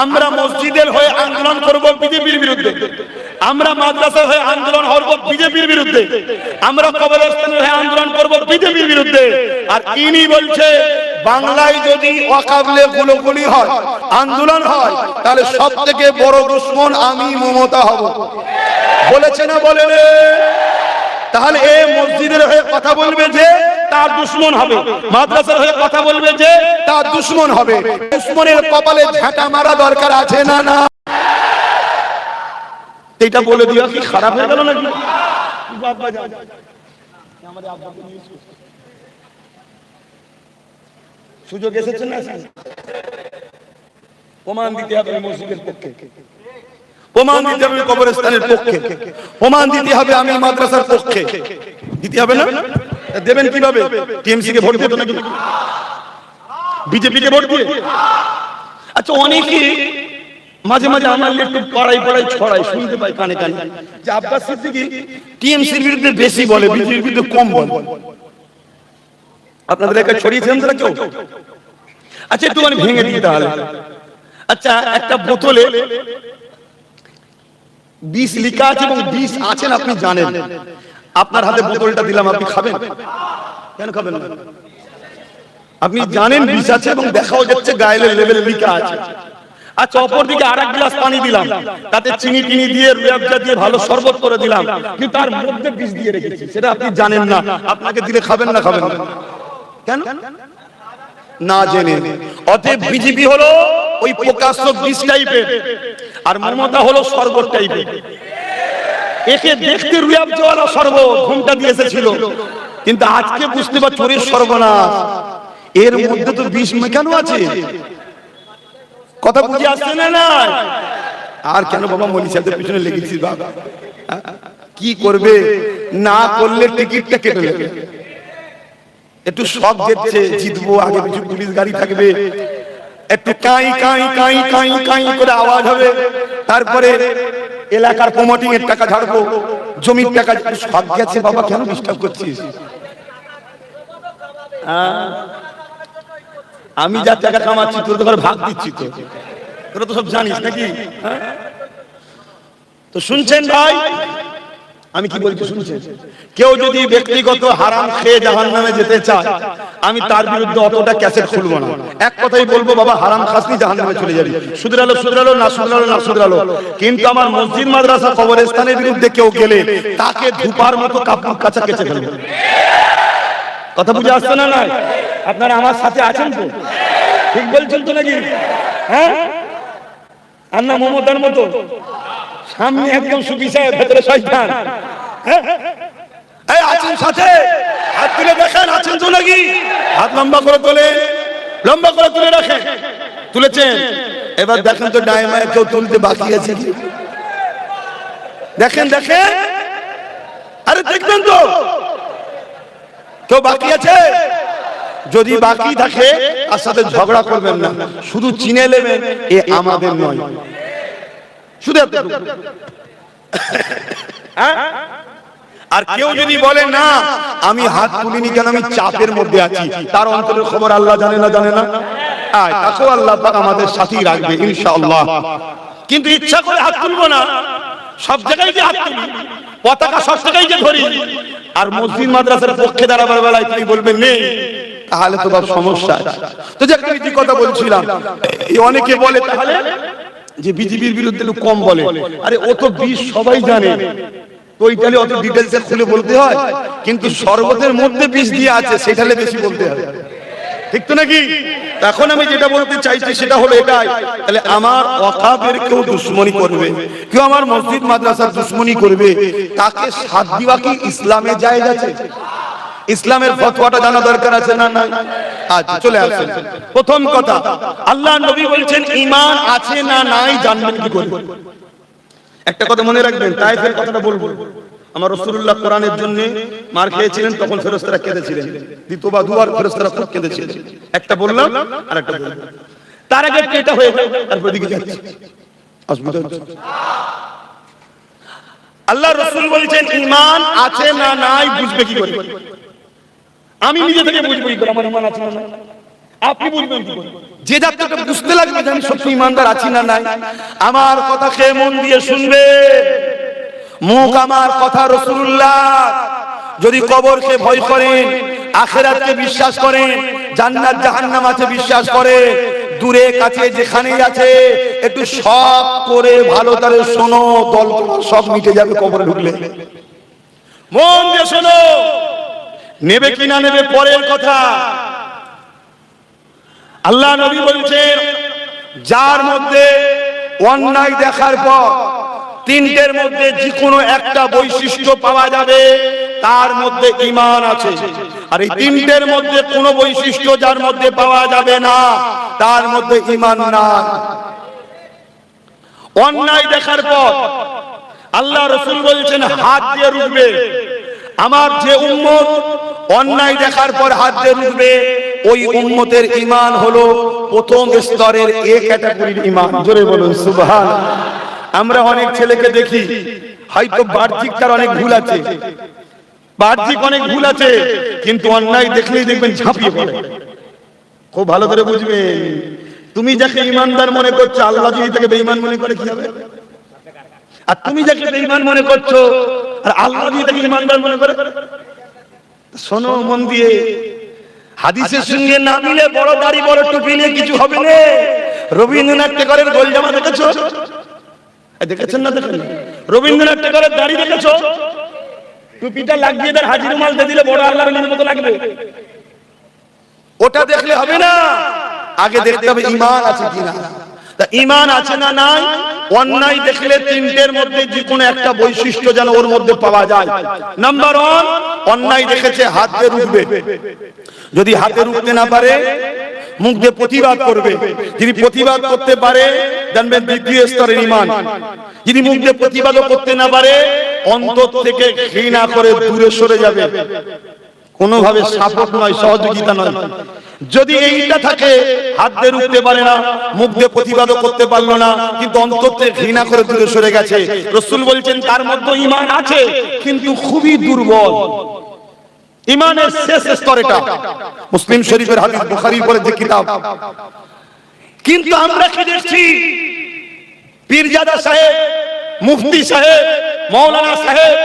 আমরা মসজিদের হয়ে আন্দোলন করব বিজেপির বিরুদ্ধে, আমরা মাদ্রাসার হয়ে আন্দোলন করব বিজেপির বিরুদ্ধে, আমরা কবরস্থানের হয়ে আন্দোলন করব বিজেপির বিরুদ্ধে। আর ইনি বলছে বাংলায় যদি ওয়াকফে গুলোগুলি হয়, আন্দোলন হয়, তাহলে সব থেকে বড় দুশমন আমি মমতা হব। বলেছে না? বলেন। তাহলে এই মসজিদের হয়ে কথা বলবে যে তার দুশমন হবে, মাদ্রাসার হয়ে কথা বলবে যে তার দুশমন হবে। দুশমনের কপালে ঝাঁটা মারা দরকার আছে না? না। এটা বলে দিয়া কি খারাপ হয়ে গেল নাকি? সুযোগ এসেছে না? প্রমাণ দিতে হবে মসজিদের পক্ষে, প্রমাণ দিতে হবে কবরস্থানের পক্ষে, প্রমাণ দিতে হবে আমি মাদ্রাসার পক্ষে। দিতে হবে না? দেবেন কিভাবে? টিএমসি কে ভোট দিতে নাকি বিজেপি কে ভোট দিয়ে? আচ্ছা, অনেকে মাঝে মাঝে আমার একটু পড়াই ছড়াই শুনতে পাই কানে কানে যে আব্বাস সিদ্দিকী টিএমসির বিরুদ্ধে বেশি বলে, বিজেপির বিরুদ্ধে কম বলে। আপনাদের এলাকায় ছড়িয়েছেন তারা কেউ? আচ্ছা, একটু মানে ভেঙে দিই তাহলে। আচ্ছা, একটা বোতলে বিষ লেখা আছে এবং বিষ আছেন আপনি জানেন। আপনার হাতে বোতলটা দিলাম, আপনি খাবেন? কেন খাবেন না? আপনি জানেন বিষ আছে এবং দেখাও যাচ্ছে গায়ের লেভেলে লেখা আছে। আচ্ছা, অপরদিকে আরেক গ্লাস পানি দিলাম, তাতে চিনি টিনি দিয়ে রুয়াবজা দিয়ে ভালো শরবত করে দিলাম, কিন্তু তার মধ্যে বিষ দিয়ে রেখেছি, সেটা আপনি জানেন না। আপনাকে দিলে খাবেন না? খাবেন না। কেন? না জেনে। অতএব বিজেপি হলো ওই প্রকাশ্য বিষ টাইপের, আর মমতা হলো শরবত টাইপের। একে দেখতে রুয়াবজাওয়ালা শরবত ঘুমটা দিয়ে এসেছিল, কিন্তু আজকে বুঝতে পার চোরের সর্বনাশ, এর মধ্যে তো বিষ মেশানো আছে। কথা বুঝে আসছে না? না। আর কেন বাবা মৌলী সাহেবের পিছনে লেগেছিস বাবা? কি করবে? না করলে টিকিটটা কেটে নেবে। একটু শখ দিচ্ছে জিতবো, আগে কিছু পুলিশ গাড়ি থাকবে, একটু কাই কাই কাই কাই কাই করে আওয়াজ হবে, তারপরে এলাকার প্রমোটিং এর টাকা ঝাড়বো, জমির টাকা। শখ গেছে বাবা, কেন ডিস্টার্ব করছিস? আমি যা টাকা কামাচ্ছি তোর তো ভাগ দিচ্ছি তো। তোরা তো সব জানিস নাকি? তো শুনছেন ভাই, আমি কি বলছি শুনছেন? কেউ যদি ব্যক্তিগত হারাম খেয়ে জাহান্নামে যেতে চায়, আমি তার বিরুদ্ধে অতটা ক্যাসেট খুলবো না। এক কথাই বলবো, বাবা হারাম খাসনি জাহান্নামে চলে যাবি, শুধরালো শুধরালো, না শুধরালো না শুধরালো। কিন্তু আমার মসজিদ মাদ্রাসা কবরস্থানের বিরুদ্ধে কেউ গেলে তাকে ধুপার মতো কাপড় কাঁচা কেচে ফেলবে। কথা বুঝে আসছে না? না আপনারা আমার সাথে আছেন তো? ঠিক বলছেন তো নাকি? হ্যাঁ, আর না মমতার মতো সামনে একদম সুফি সাহেব, ভেতরে শয়তান। এই আছেন সাথে? হাত তুলে দেখেন আছেন তো নাকি? হাত লম্বা করে তোলে, লম্বা করে তুলে রাখেন। তুলেছেন? এবার দেখেন তো ডাইমায় কেউ তুলতে বাকি আছে কি? দেখেন দেখেন, আরে দেখবেন তো কেউ বাকি আছে? যদি বাকি থাকে তার সাথে ঝগড়া করবেন না, শুধু চিনে নেবেন এ আমাদের নয়, শুধু আর কেউ যদি বলে না আমি হাত তুলিনি কেন, আমি চাপের মধ্যে আছি, তার অন্তরের খবর আল্লাহ জানে না, জানে না? তাকেও আল্লাহ পাক আমাদের সাথেই রাখবে ইনশাআল্লাহ। কিন্তু ইচ্ছা করে হাত তুলবো না, সব জায়গায় যে হাত তুলি, পতাকা সব জায়গায় যে ধরি, আর মসজিদ মাদ্রাসার পক্ষে দাঁড়াবার বেলায় তুমি বলবেন নেই, তাহলে তো বাপ সমস্যা আছে। তো যে একটা কথা বলছিলাম, অনেকে বলে তাহলে যে বিজেপির বিরুদ্ধে লোক কম বলে, আরে ও তো বিষ সবাই জানে, তো ওইটালে অত ডিটেইলসে খুলে বলতে হয়, কিন্তু শরবতের মধ্যে বিষ দিয়ে আছে সেটালে বেশি বলতে হয়, ঠিক তো নাকি? এখন আমি যেটা বলতে চাইছি সেটা হলো এটাই, তাহলে আমার ওয়াকাফের কেউ দুশমনি করবে, কেউ আমার মসজিদ মাদ্রাসার দুশমনি করবে, তাকে সাথ দিবা কি ইসলামে জায়েজ আছে? ইসলামের ফতোয়াটা জানা দরকার আছে না? না। আচ্ছা চলে আসেন। প্রথম কথা, আল্লাহ নবী বলছেন ঈমান আছে না নাই জানবেন কি করে? একটা কথা মনে রাখবেন, তায়েফের কথাটা বলবো। আমার রাসূলুল্লাহ কোরআনের জন্য মার খেয়েছিলেন, তখন ফেরেশতারা কেঁদেছিলেন, দ্বিতীয়বার দুবার ফেরেশতারা খুব কেঁদেছিলেন। একটা বললাম আর একটা বললাম, তার আগে এটা হয়ে গেল, তারপর দিকে যাচ্ছে। আল্লাহ রাসূল বলছেন ঈমান আছে না নাই বুঝবে কি করে? আমি নিজে থেকে বুঝবো কি করে আমার ঈমান আছে না নাই? আপনি বুঝবেন কি করে? যে যাত্রাটা বুঝতে লাগবে যে আমি সত্যি ঈমানদার আছি না নাই। আমার কথা খেয়ে মন দিয়ে শুনবে, মুখ আমার কথা রাসূলুল্লাহ। যদি কবরকে ভয় করেন, আখিরাতকে বিশ্বাস করেন, জান্নাত জাহান্নাম আছে বিশ্বাস করে, দূরে কাছে যেখানেই আছে একটু সব করে ভালো করে শোনো, দল সব মিটে যাবে কবরে ঢুকলে। মন দিয়ে শোনো, নেবে কি না নেবে পরের কথা। আল্লাহ নবী বলছেন, যার মধ্যে অন্যায় দেখার পর তিনটের মধ্যে যে কোনো একটা বৈশিষ্ট্য পাওয়া যাবে, তার মধ্যে ঈমান আছে। আর এই তিনটের মধ্যে কোনো বৈশিষ্ট্য যার মধ্যে পাওয়া যাবে না, তার মধ্যে ঈমান নাই। অন্যায় দেখার পর আল্লাহ রাসূল বলছেন হাত দিয়ে রুখবে। আমার যে উম্মত অন্যায় দেখার পর হাত দিয়ে রুখবে, ওই উম্মতের ঈমান হলো প্রথম স্তরের এ ক্যাটাগরির ঈমান। জোরে বলুন সুবহানাল্লাহ। আমরা অনেক ছেলেকে দেখি, হয়তো বাহ্যিক তার অনেক ভুল আছে, বাহ্যিক অনেক ভুল আছে, কিন্তু অন্যায় দেখলেই দেখবেন ঝাঁপিয়ে পড়ে। খুব ভালো করে বুঝবেন, তুমি যাকে ঈমানদার মনে করছো, আল্লাহ যদি তাকে বেঈমান মনে করে কি হবে? আর তুমি যাকে বেঈমান মনে করছো, আর আল্লাহ যদি তাকে ঈমানদার মনে করে, শোনো মন দিয়ে, হাদিসের সঙ্গে না মিলে বড় দাড়ি বড় টুপি নিয়ে কিছু হবে না। রবীন্দ্রনাথ ঠাকুরের গোল জামা দেখেছো? দেখেছেন না? দেখেন রবীন্দ্রনাথ ঠাকুরের দাড়ি দেখেছো? টুপিটা লাগিয়ে তার হাজি রুমাল দিয়ে দিলে বড় আল্লাহর মতো লাগবে। ওটা দেখলে হবে না, আগে দেখতে হবে ঈমান আছে কিনা। তা ঈমান আছে না নাই? অন্যায় দেখলে তিনটের মধ্যে যে কোনো একটা বৈশিষ্ট্য যেন ওর মধ্যে পাওয়া যায়। নাম্বার 1, অন্যায় দেখেছে হাত দিয়ে রুখবে। যদি হাতে রুখতে না পারে, মুখ দিয়ে প্রতিবাদ করবে। যদি প্রতিবাদ করতে পারে, জানবেন দ্বিতীয় স্তরের ঈমান। যদি মুখ দিয়ে প্রতিবাদও করতে না পারে, অন্তর থেকে ঘৃণা করে দূরে সরে যাবে, কোনোভাবে সাপোর্ট নয়, সহযোগিতা নয়। যদি এইটা থাকে, হাত দিয়ে রুখতে পারে না, মুখ দিয়ে প্রতিবাদও করতে পারলো না, কিন্তু অন্তর থেকে ঘৃণা করে দূরে সরে গেছে, রাসূল বলছেন তার মধ্যে ঈমান আছে, কিন্তু খুবই দুর্বল। ঈমানের শেষ স্তর এটা। মুসলিম শরীফের হাদিস, বুখারীর পরে যে কিতাব, কিন্তু আমরা কি দেখছি, পীরজাদা সাহেব, মুফতি সাহেব, মৌলানা সাহেব,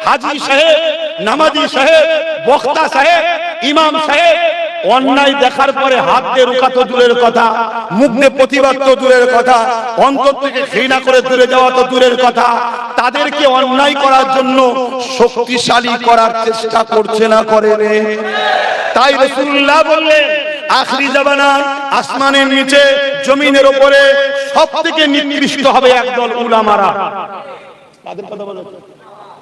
হাজী সাহেব, নামাজি সাহেব, বক্তা সাহেব, ইমাম সাহেব অন্যায় দেখার পরে হাত দিয়ে রুখা তো দূরের কথা, মুখ দিয়ে প্রতিবাদ তো দূরের কথা, অন্তর থেকে ঘৃণা করে দূরে যাওয়া তো দূরের কথা, তাদেরকে অন্যায় করার জন্য শক্তিশালী করার চেষ্টা করছে না, করে রে। তাই রাসূলুল্লাহ বললেন, আখিরি জামানা আসমানের নিচে জমিনের উপরে সবথেকে নিকৃষ্ট হবে একদল উলামারা। তাদের কথা বলেছে,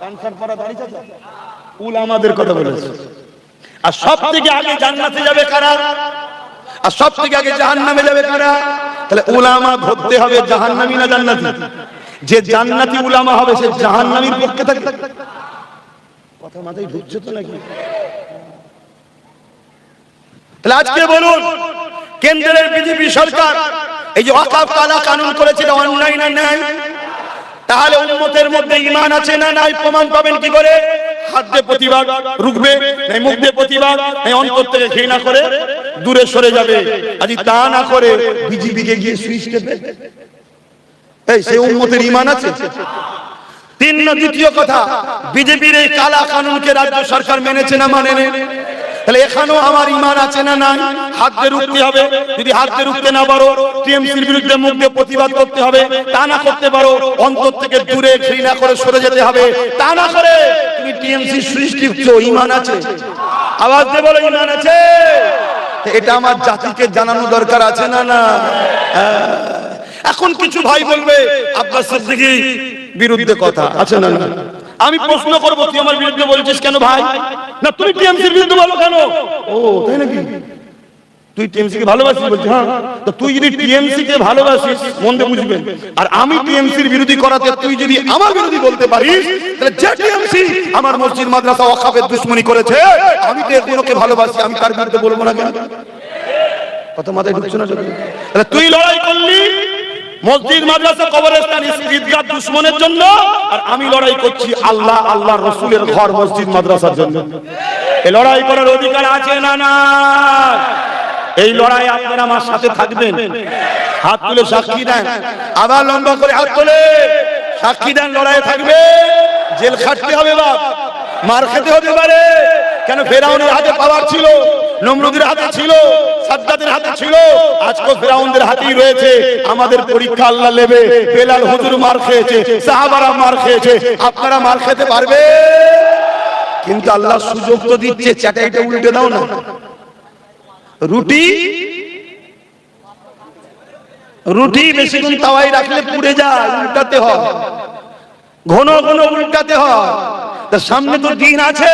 আনসার পাড়া দাঁড়িয়ে আছে, উলামাদের কথা বলেছে। আর সবথেকে আগে জান্নাতে যাবে কারা? আর সবথেকে আগে জাহান্নামে যাবে কারা? তাহলে উলামা ধরতে হবে জাহান্নামী না জান্নাতি? যে জান্নাতি উলামা হবে সে জাহান্নামীর পক্ষে থাকবে। কথা মাথায় ঢুকছে তো নাকি? তাহলে আজকে বলুন, কেন্দ্রের বিজেপি সরকার এই যে ওয়াকফ কালা কানুন করেছে, এটা অন্যায় না নাই? তাহলে উম্মতের মধ্যে ঈমান আছে না নাই প্রমাণ পাবেন কি করে? হাত দিয়ে প্রতিবাদ রুখবে, নাই মুখ দিয়ে প্রতিবাদ, নাই অন্তর থেকে ঘৃণা করে দূরে সরে যাবে। আজ তা না করে বিজেপিকে গিয়ে সুইচ টেপে, এই সেই উম্মতের ঈমান আছে? দ্বিতীয় কথা, বিজেপির এই কালা কানুনকে রাজ্য সরকার মেনেছে না মানে না? তাহলে এখানেও আমার ঈমান আছে না নাই? হাত দিয়ে রুখতে হবে। যদি হাত দিয়ে রুখতে না পারো, টিএমসির বিরুদ্ধে মুখ দিয়ে প্রতিবাদ করতে হবে। তা না করতে পারো, অন্তর থেকে দূরে ঘৃণা করে সরে যেতে হবে। তা না করে তুমি টিএমসি সৃষ্টি করছো, ঈমান আছে? আওয়াজ দিয়ে বলো, ঈমান আছে? এটা আমার জাতিকে জানানো দরকার আছে না না? এখন কিছু ভাই বলবে আব্বাস সিদ্দিকী বিরুদ্ধে কথা আছে না না? আমি প্রশ্ন করব, তুই আমার বিরুদ্ধে বলছিস কেন ভাই? না তুমি টিএমসির বিরুদ্ধে বলো কেন? ও তাই নাকি? তুই টিএমসি কে ভালোবাসিস বলছিস? হ্যাঁ, তো তুই যদি টিএমসি কে ভালোবাসিস মন দিয়ে বুঝবেন, আর আমি টিএমসির বিরোধী করাতে তুই যদি আমার বিরোধী বলতে পারিস, তাহলে যে টিএমসি আমার মসজিদ মাদ্রাসা ওয়াকফের দুশমনি করেছে, আমি তো এগুলোকে ভালোবাসি, আমি তার বিরুদ্ধে বলবো না কেন? কত মাথায় ঢুকছে না? তাহলে তুই লড়াই করলি মসজিদ মাদ্রাসা কবরস্থান ঈদগাহ দুশমনের জন্য, আর আমি লড়াই করছি আল্লাহ আল্লাহর রাসূলের ঘর মসজিদ মাদ্রাসার জন্য। এই লড়াই করার অধিকার আছে না না? এই লড়াই আপনারা আমার সাথে থাকবেন? হাত তুলে সাক্ষী দেন, আবার লম্বা করে হাত তুলে সাক্ষী দেন, লড়াই থাকবে। জেল খাটতে হবে, বাপ মার খেতে হতে পারে। কেন? ফেরাউনের হাতে পাওয়ার ছিল, নমরুদের হাতে ছিল, সাদ্দাতের হাতে ছিল, আজকে ফেরাউনদের হাতেই রয়েছে। আমাদের পরীক্ষা আল্লাহ নেবে। বেলাল হুজুর মার খেয়েছে, সাহাবারা মার খেয়েছে, আপনারা মার খেতে পারবে? কিন্তু আল্লাহ সুযোগ তো দিচ্ছে, চাটাইটা উল্টে দাও না। রুটি রুটি বেশিক্ষণ তাওয়ায় রাখলে পুড়ে যায়, উল্টাতে হয়, ঘন ঘন উল্টাতে হয়। তার সামনে তো দিন আছে,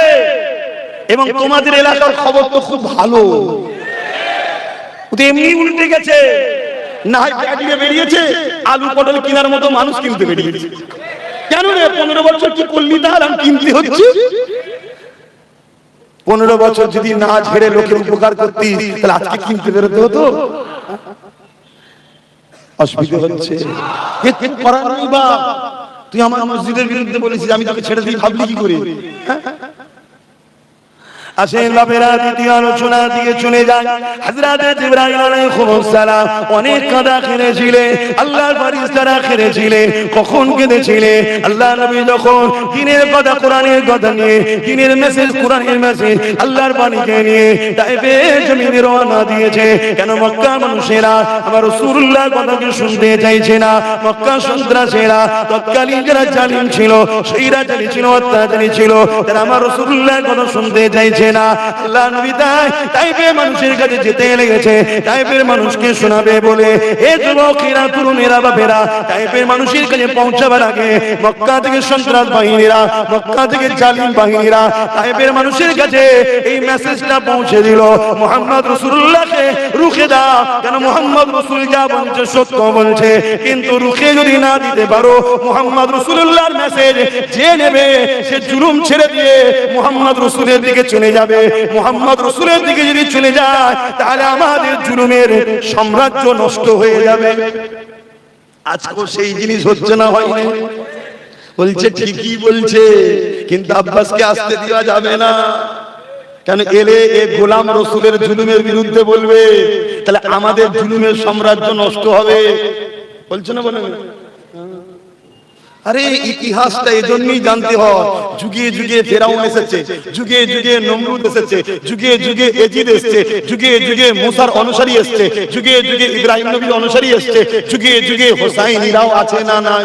এবং তোমাদের এলাকার খবর তো খুব ভালো, এমনি উল্টে গেছে। না হয় প্যাটিয়ে বেরিয়েছে, আলু পটল কেনার মতো মানুষ কিনতে বেরিয়েছে। কেন রে? 15 বছর কি করলি? তাহলে কিনতে হচ্ছে। 15 বছর যদি না ঝেড়ে লোকের উপকার করতি, তাহলে আজকে কিনতে বেরোতে হতো। অসুবিধা হচ্ছে, করার নেই। বা তুই আমার মসজিদের বিরুদ্ধে বলেছিস, আমি তোকে ছেড়ে দিই, ভাবলি কি করে? আসেন বাপেরা, দ্বিতীয় আলোচনার দিকে চলে যান। হযরত জিবরাইল আলাইহিস সালাম অনেক কাঁদা খেলেছিলেন, আল্লাহর ফেরেশতারা খেলেছিলেন। কখন কেঁদেছিলেন? আল্লাহ নবী যখন দ্বীনের কথা, কোরআনের কথা নিয়ে, দ্বীনের মেসেজ, কোরআনের মেসেজ, আল্লাহর বাণীকে নিয়ে তাইফে জমিনে রওনা দিয়েছে। কেন? মক্কার মানুষেরা আমার রাসূলুল্লাহর কথাকে শুনতে চাইছে না। মক্কা সন্ত্রাসীরা, তৎকালীন যারা জালিম ছিল, সেইরা জালিম ছিল, অত্যাচারী ছিল, তারা আমার রাসূলুল্লাহর কথা শুনতে চাইছে না। আল্লাহ নবী তাইফের মানুষের কাছে যেতে লেগেছে, তাইফের মানুষকে শোনাবে বলে। হে যুবকেরা, তরুণেরা, বাপেরা, তাইফের মানুষের কাছে পৌঁছাবার আগে মক্কা থেকে সন্ত্রাস বাহিনীরা, মক্কা থেকে জালিম বাহিনীরা তাইফের মানুষের কাছে এই মেসেজটা পৌঁছে দিল, মুহাম্মদ রাসূলুল্লাহকে রুখে দাও। কেন? মুহাম্মদ রাসূল যা বলছে সত্য বলছে, কিন্তু রুখে যদি না দিতে পারো, মুহাম্মদ রাসূলুল্লাহর মেসেজ যে নেবে সে জুলুম ছেড়ে দিয়ে মুহাম্মদ রাসূলের দিকে চলে যাবে। মুহাম্মদ রাসূলের দিকে যদি চলে যায়, তাহলে আমাদের জুলুমের সাম্রাজ্য নষ্ট হয়ে যাবে। আজকে সেই জিনিস হচ্ছে না, হয়নি? বলছে ঠিকই বলছে, কিন্তু আব্বাসকে আসতে দেওয়া যাবে না। কেন এলে এ গোলাম রসুলের জুলুমের বিরুদ্ধে বলবে, তাহলে আমাদের জুলুমের সাম্রাজ্য নষ্ট হবে। বলছো না বলেন? আরে ইতিহাসটা এজন্যই জানতে হয়, যুগে যুগে ফেরাউন এসেছে, যুগে যুগে নমরুদ এসেছে, যুগে যুগে এজিদ এসেছে, যুগে যুগে মুসার অনুসারী এসেছে, যুগে যুগে ইব্রাহিম নবীর অনুসারী এসেছে, যুগে যুগে হোসাইনিরাও আছে না নাই?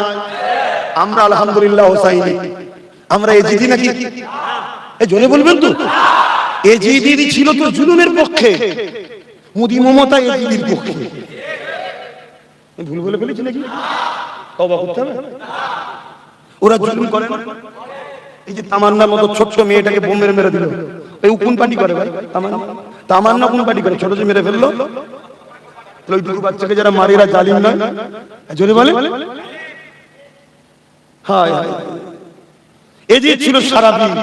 আমরা আলহামদুলিল্লাহ হোসাইনি, আমরা এজিদি নাকি? এই জোরে বলবেন তো। এজিদি ছিল তো জুলুমের পক্ষে, মোদি মমতা এজিদির পক্ষে। ভুল বলে ফেলেছি নাকি? তওবা করতে হবে। ওরা জুলুম করে না। এই যে তামান্নার মতো ছোট্ট মেয়েটাকে বোম মেরে দিল, এই কোন পার্টি করে ভাই? তামান্না কোন পার্টি করে? ছোট যে মেরে ফেললো, ওইটুকু বাচ্চাকে যারা মারেরা জালিম নয়? জোরে বলে। হায় হায়, এই যে ছিল সারাদিন।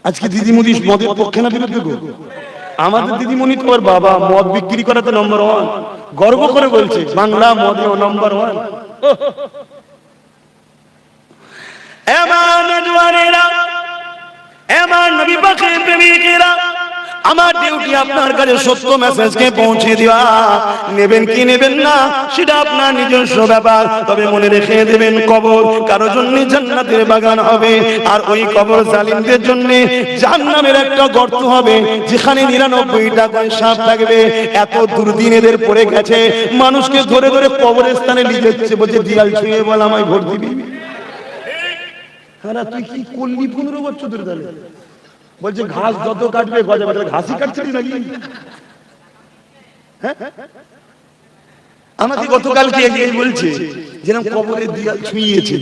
আজকে দিদিমণি মদের পক্ষে না বিরুদ্ধে গো? আমাদের দিদিমণি তো আর বাবা মদ বিক্রি করাতে নম্বর 1, গর্ব করে বলছে বাংলা মদে নম্বর 1। নবী পাকের প্রেমিকেরা, আমার ডিউটি আপনার কাছে সত্য মেসেজকে পৌঁছে দেওয়া। নেবেন কি নেবেন না সেটা আপনার নিজস্ব ব্যাপার, তবে মনে রেখে দেবেন কবর কারোর জন্য জান্নাতের বাগান হবে, আর ওই কবর জালিমদের জন্য জাহান্নামের একটা গর্ত হবে, যেখানে 99টা সাপ থাকবে। এত দুর্দিন এদের পড়ে গেছে, মানুষকে ধরে ধরে কবরের স্থানে নিয়ে যাচ্ছে, বলছে দিয়াল ছুঁয়ে বল আমায় ভোট দিবি। হ্যাঁ, তুই কি করলি 15 বছর ধরে? তাহলে বলছে ঘাস যত কাটবে গজাবে, ঘাসই কাটছিস নাকি? আমাকে গতকালকে এগিয়ে বলছে যেরকম কবরের দিয়াল ছুঁয়েছে।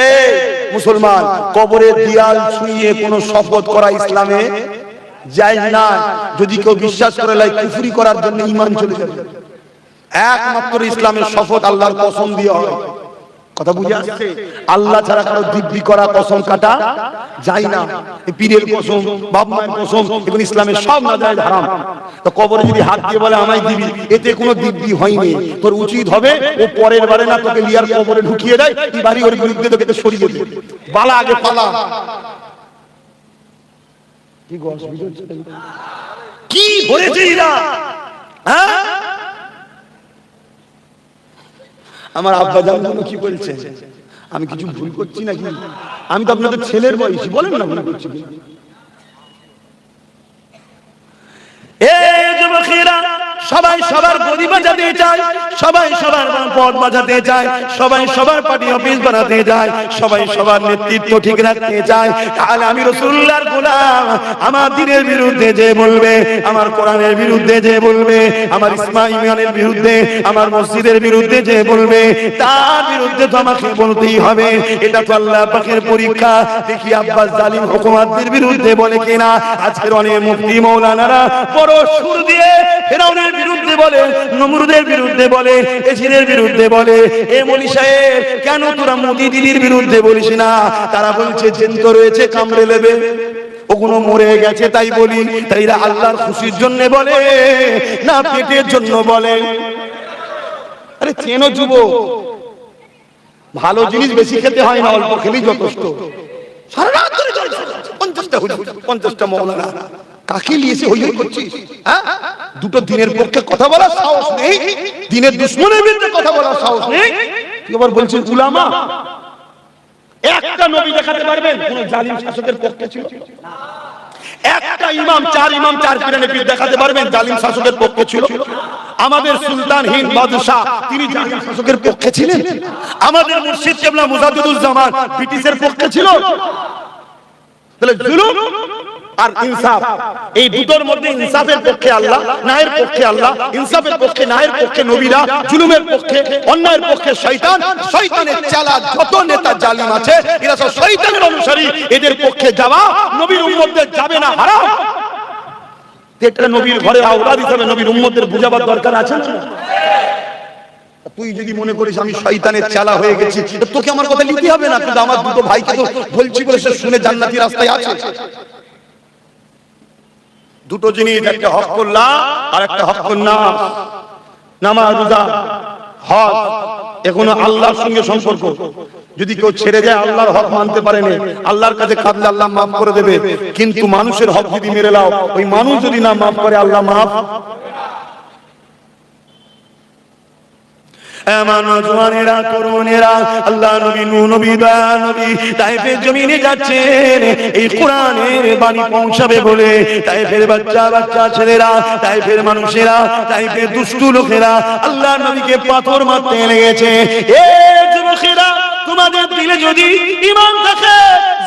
এই মুসলমান, কবরের দিয়াল ছুঁয়ে কোন শপথ করা ইসলামে জায়েজ না। যদি কেউ বিশ্বাস করে লাই কুফরি করার জন্য ঈমান চলে যাবে। একমাত্র ইসলামের শপথ আল্লাহর কসম দিয়ে হয়। কথা বুঝে আসছে? আল্লাহ ছাড়া কারো দিব্যি করা কসম কাটা যায় না। পীরের কসম, বাপ মায়ের কসম, এগুলো ইসলামের সব নাজায়েজ হারাম। তো কবরে যদি হাত দিয়ে বলে আমায় দিবি, এতে কোনো দিব্যি হয়নি। তোর উচিত হবে ও পরের বারে না তোকে লিয়ার কবরে ঢুকিয়ে দেয়, এই বাড়ি ওর বিরুদ্ধে তোকে সরিয়ে দে। বালা আগে পালা। কি করেছে এরা? হ্যাঁ, আমার আব্বা জান কি বলছে? আমি কিছু ভুল করছি নাকি? আমি তো আপনাদের ছেলের বয়সী, বলেন না ভুল করছি? এই যুবকেরা সবাই সবার গদি বাজাতে চায়, সবাই সবার পদ বাজাতে চায়, সবাই সবার পার্টি অফিস বানাতে যায়, সবাই সবার নেতৃত্ব ঠিক রাখতে চায়। তাহলে আমি রাসূলুল্লাহর গোলাম, আমার দ্বীনের বিরুদ্ধে যে বলবে, আমার কোরআনের বিরুদ্ধে যে বলবে, আমার ইসলামের বিরুদ্ধে, আমার মসজিদের বিরুদ্ধে যে বলবে, তার বিরুদ্ধে তো আমাকে বলতেই হবে। এটা তো আল্লাহ পাকের পরীক্ষা। দেখি আব্বাস জালিম হুকুমাতদের বিরুদ্ধে বলে কিনা। আজকের অনেক মুফতি মাওলানারা বড় সুর দিয়ে ফেরাউনের বিরুদ্ধে বলে, নমরুদের বিরুদ্ধে বলে, এজিদের বিরুদ্ধে বলে। এ মলি সাহেব, কেন তোরা মোদি দিদির বিরুদ্ধে বলিস না? তারা বলছে জেন্ত রয়েছে, কামড়ে নেবে, ওগুলো মরে গেছে তাই বলি। তাই এরা আল্লাহর খুশির জন্য বলে না পেটের জন্য বলে? আরে চেনো যুবক, ভালো জিনিস বেশি খেতে হয় না, অল্প খেলেই যথেষ্ট। সারা রাত ধরে 50টা হুজুর, 50টা মাওলানা, কাকে নিয়েছে হই হই করছিস? হ্যাঁ, দুটো দিনের পক্ষে কথা বলার সাহস নেই, দিনের দুশমনের বিরুদ্ধে কথা বলার সাহস নেই। তুই আবার বলছিস উলামা? একটা নবী দেখাতে পারবেন কোন জালিম শাসকের পক্ষে ছিল? একটা ইমাম, চার পীরের পীর দেখাতে পারবেন জালিম শাসকের পক্ষে ছিল? আমাদের সুলতান হিন্দ বাদশাহ, তিনি জালিম শাসকের পক্ষে ছিলেন? আমাদের মুর্শিদ কেবলা মুজাদ্দিদুজ্জামান ব্রিটিশের পক্ষে ছিল? তাহলে জুলুম আর ইনসাফ, এই দুটোর মধ্যে ইনসাফের পক্ষে আল্লাহ, ন্যায়ের পক্ষে আল্লাহ, ইনসাফের পক্ষে ন্যায়ের পক্ষে নবীরা, জুলুমের পক্ষে অন্যায়ের পক্ষে শয়তান। শয়তানের চালা যত নেতা জালিম আছে এরা সব শয়তানের অনুসারী। এদের পক্ষে যাওয়া নবীর উম্মতদের যাবে না, হারাম। এটা নবীর ঘরে আওলাদ হিসেবে নবীর উম্মতদের বুঝাবার দরকার আছে না? তুই যদি মনে করিস আমি শয়তানের চালা হয়ে গেছি, তোকে আমার কথা লিখতে হবে না। কিন্তু আমার দুটো ভাইকে তো বলছি বলে সে শুনে জান্নাতি রাস্তায় আছে। দুটো জিনিস, একটা হকুল্লাহ আর একটা হকুন নাস। নামাজ, রোজা, হজ, এগুলো আল্লাহর সঙ্গে সম্পর্ক। যদি কেউ ছেড়ে যায় আল্লাহর হক মানতে পারে না, আল্লাহর কাছে কাঁদলে আল্লাহ মাফ করে দেবে। কিন্তু মানুষের হক যদি মেরে নাও, ওই মানুষ যদি না মাফ করে আল্লাহ মাফ। নওজওয়ানেরা, তরুণেরা, আল্লাহ নবী, নূহ নবী, দয়া নবী তায়েফের জমিনে যাচ্ছেন এই কোরআনের বাণী পৌঁছাবে বলে। তায়েফের বাচ্চা বাচ্চা ছেলেরা, তায়েফের মানুষেরা, তায়েফের দুষ্টু লোকেরা আল্লাহ নবীকে পাথর মারতে লেগেছে। এ যুবকেরা, তোমাদের দিলে যদি ঈমান থাকে,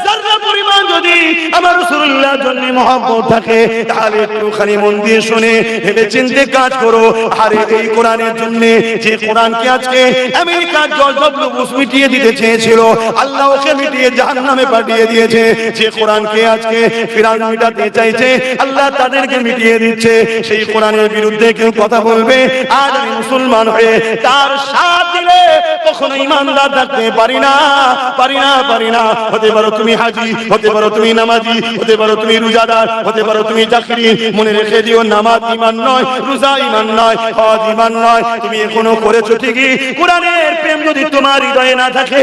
যারা পরিমাণ যদি আমার রাসূলুল্লাহর জন্য মহব্বত থাকে, তাহলে একটু খালি মন দিয়ে শুনে ভেবে চিন্তে কাজ করো। আরে এই কোরআনের জন্য, যে কোরআনকে আজকে আমেরিকার জর্জ ডব্লিউ বুশ মিটিয়ে দিতে চেয়েছিল, আল্লাহ ওকে মিটিয়ে জাহান্নামে পাঠিয়ে দিয়েছে। যে কোরআনকে আজকে ফিরাউন মিটাতে চাইছে, আল্লাহ তাদেরকে মিটিয়ে দিচ্ছে। সেই কোরআনের বিরুদ্ধে কেউ কথা বলবে, আর আমি মুসলমান হয়ে তার সাথ দিলে কখনো ঈমানদার থাকতে পারি না, পারি না, পারি না। হতে পারো তুমি হাজি, হতে পারো তুমি নামাজি, হতে পারো তুমি রোজাদার, হতে পারো তুমি জাকিরি। মনে রেখে দিও, নামাজ ঈমান নয়, রোজা ঈমান নয়, হজ ঈমান নয়। তুমি এখনো করেছো ঠিকই, কোরআনের প্রেম যদি তোমার হৃদয়ে না থাকে,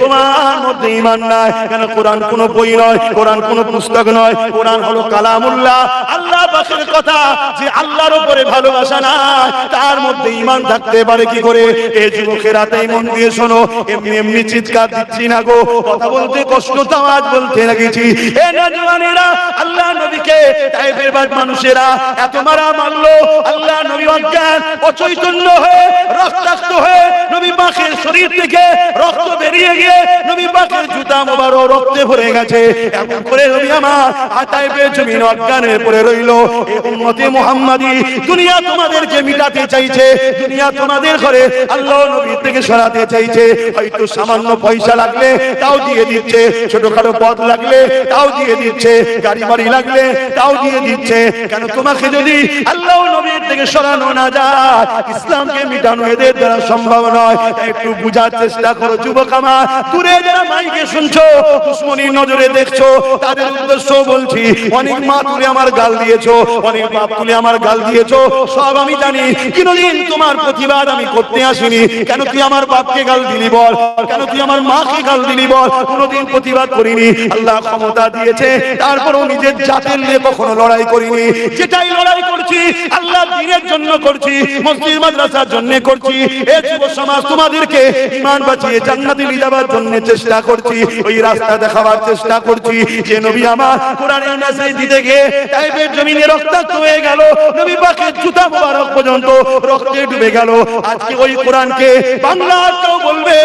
তোমার মধ্যে ঈমান নাই। কেন? কোরআন কোনো বই নয়, কোরআন কোনো পুস্তক নয়, কোরআন হলো কালামুল্লাহ, আল্লাহ পাকের কথা। যে আল্লাহর উপরে ভালোবাসা নাই, তার মধ্যে ঈমান থাকতে পারে কি করে? এই যুবকেরা, তাই মন দিয়ে শোনো। এমনি এমনি চিৎকার দিচ্ছি না গো, কথা বলতে কষ্ট তো আওয়াজ বলতে লাগেছি। এ নওজওয়ানেরা, আল্লাহ নবীকে তায়েফের মানুষেরা এত মারা মারলো, আল্লাহ নবী অজ্ঞান অচৈতন্য হয়ে, রক্তাক্ত হয়ে, নবী পাকের শরীর থেকে রক্ত বেরিয়ে গিয়ে নবী পাকের জুতা মোবারক রক্তে ভরে গেছে। এমন করে নবী আমার তায়েফের জমিন অজ্ঞানে পড়ে রইলো। এই উম্মতে মুহাম্মাদি দুনিয়া তোমাদেরকে মিটাতে চাইছে, দুনিয়া তোমাদের ঘরে আল্লাহ নবীর থেকে সরাতে চাইছে। হয়তো সামান্য পয়সা লাগলে তাও দিয়ে দিচ্ছে, ছোটখাটো পদ লাগলে তাও দিয়ে দিচ্ছে, গাড়ি বাড়ি লাগলে তাও দিয়ে দিচ্ছে। কেন? তোমাকে যদি আল্লাহ নবীর থেকে সরানো না যায়, ইসলামকে মিটানো এদের দ্বারা সম্ভব নয়। একটু বুঝার চেষ্টা করো যুবক আমার, দূরে যারা মাইকে শুনছো, দুশ্মনীর নজরে দেখছো, তাদের উদ্দেশ্য বলছি। অনেক মা তুলে আমার গাল দিয়েছো, অনেক বাপ তুলে আমার গাল দিয়েছো, সব আমি জানি। কোনদিন তোমার প্রতিবাদ আমি করতে আসিনি। কেন তুই আমার বাপকে গাল দিলি বল, কেন তুই আমার মাকে গাল দিলি বল, কোনদিন প্রতিবাদ করিনি। আল্লাহ ক্ষমতা দিয়েছে, তারপরও নিজের জাতের নিয়ে কখনো লড়াই করিনি। যেটাই লড়াই করছি আল্লাহ দ্বীনের জন্য করছি, মসজিদ মাদ্রাসার জন্য করছি। এই যুব সমাজ তোমাদেরকে ঈমান বাঁচিয়ে জান্নাতে নিয়ে যাওয়ার জন্য চেষ্টা করছি, ওই রাস্তা দেখাবার চেষ্টা করছি। যে নবী আমার কোরআনের মেসেজ দিতে গিয়ে তায়েফের জমিনে রক্তাক্ত হয়ে গেল, নবী পাকের জুতা মোবারক পর্যন্ত রক্তে ডুবে গেল। আজকে ওই কোরআনকে বাংলার কেউ বলবে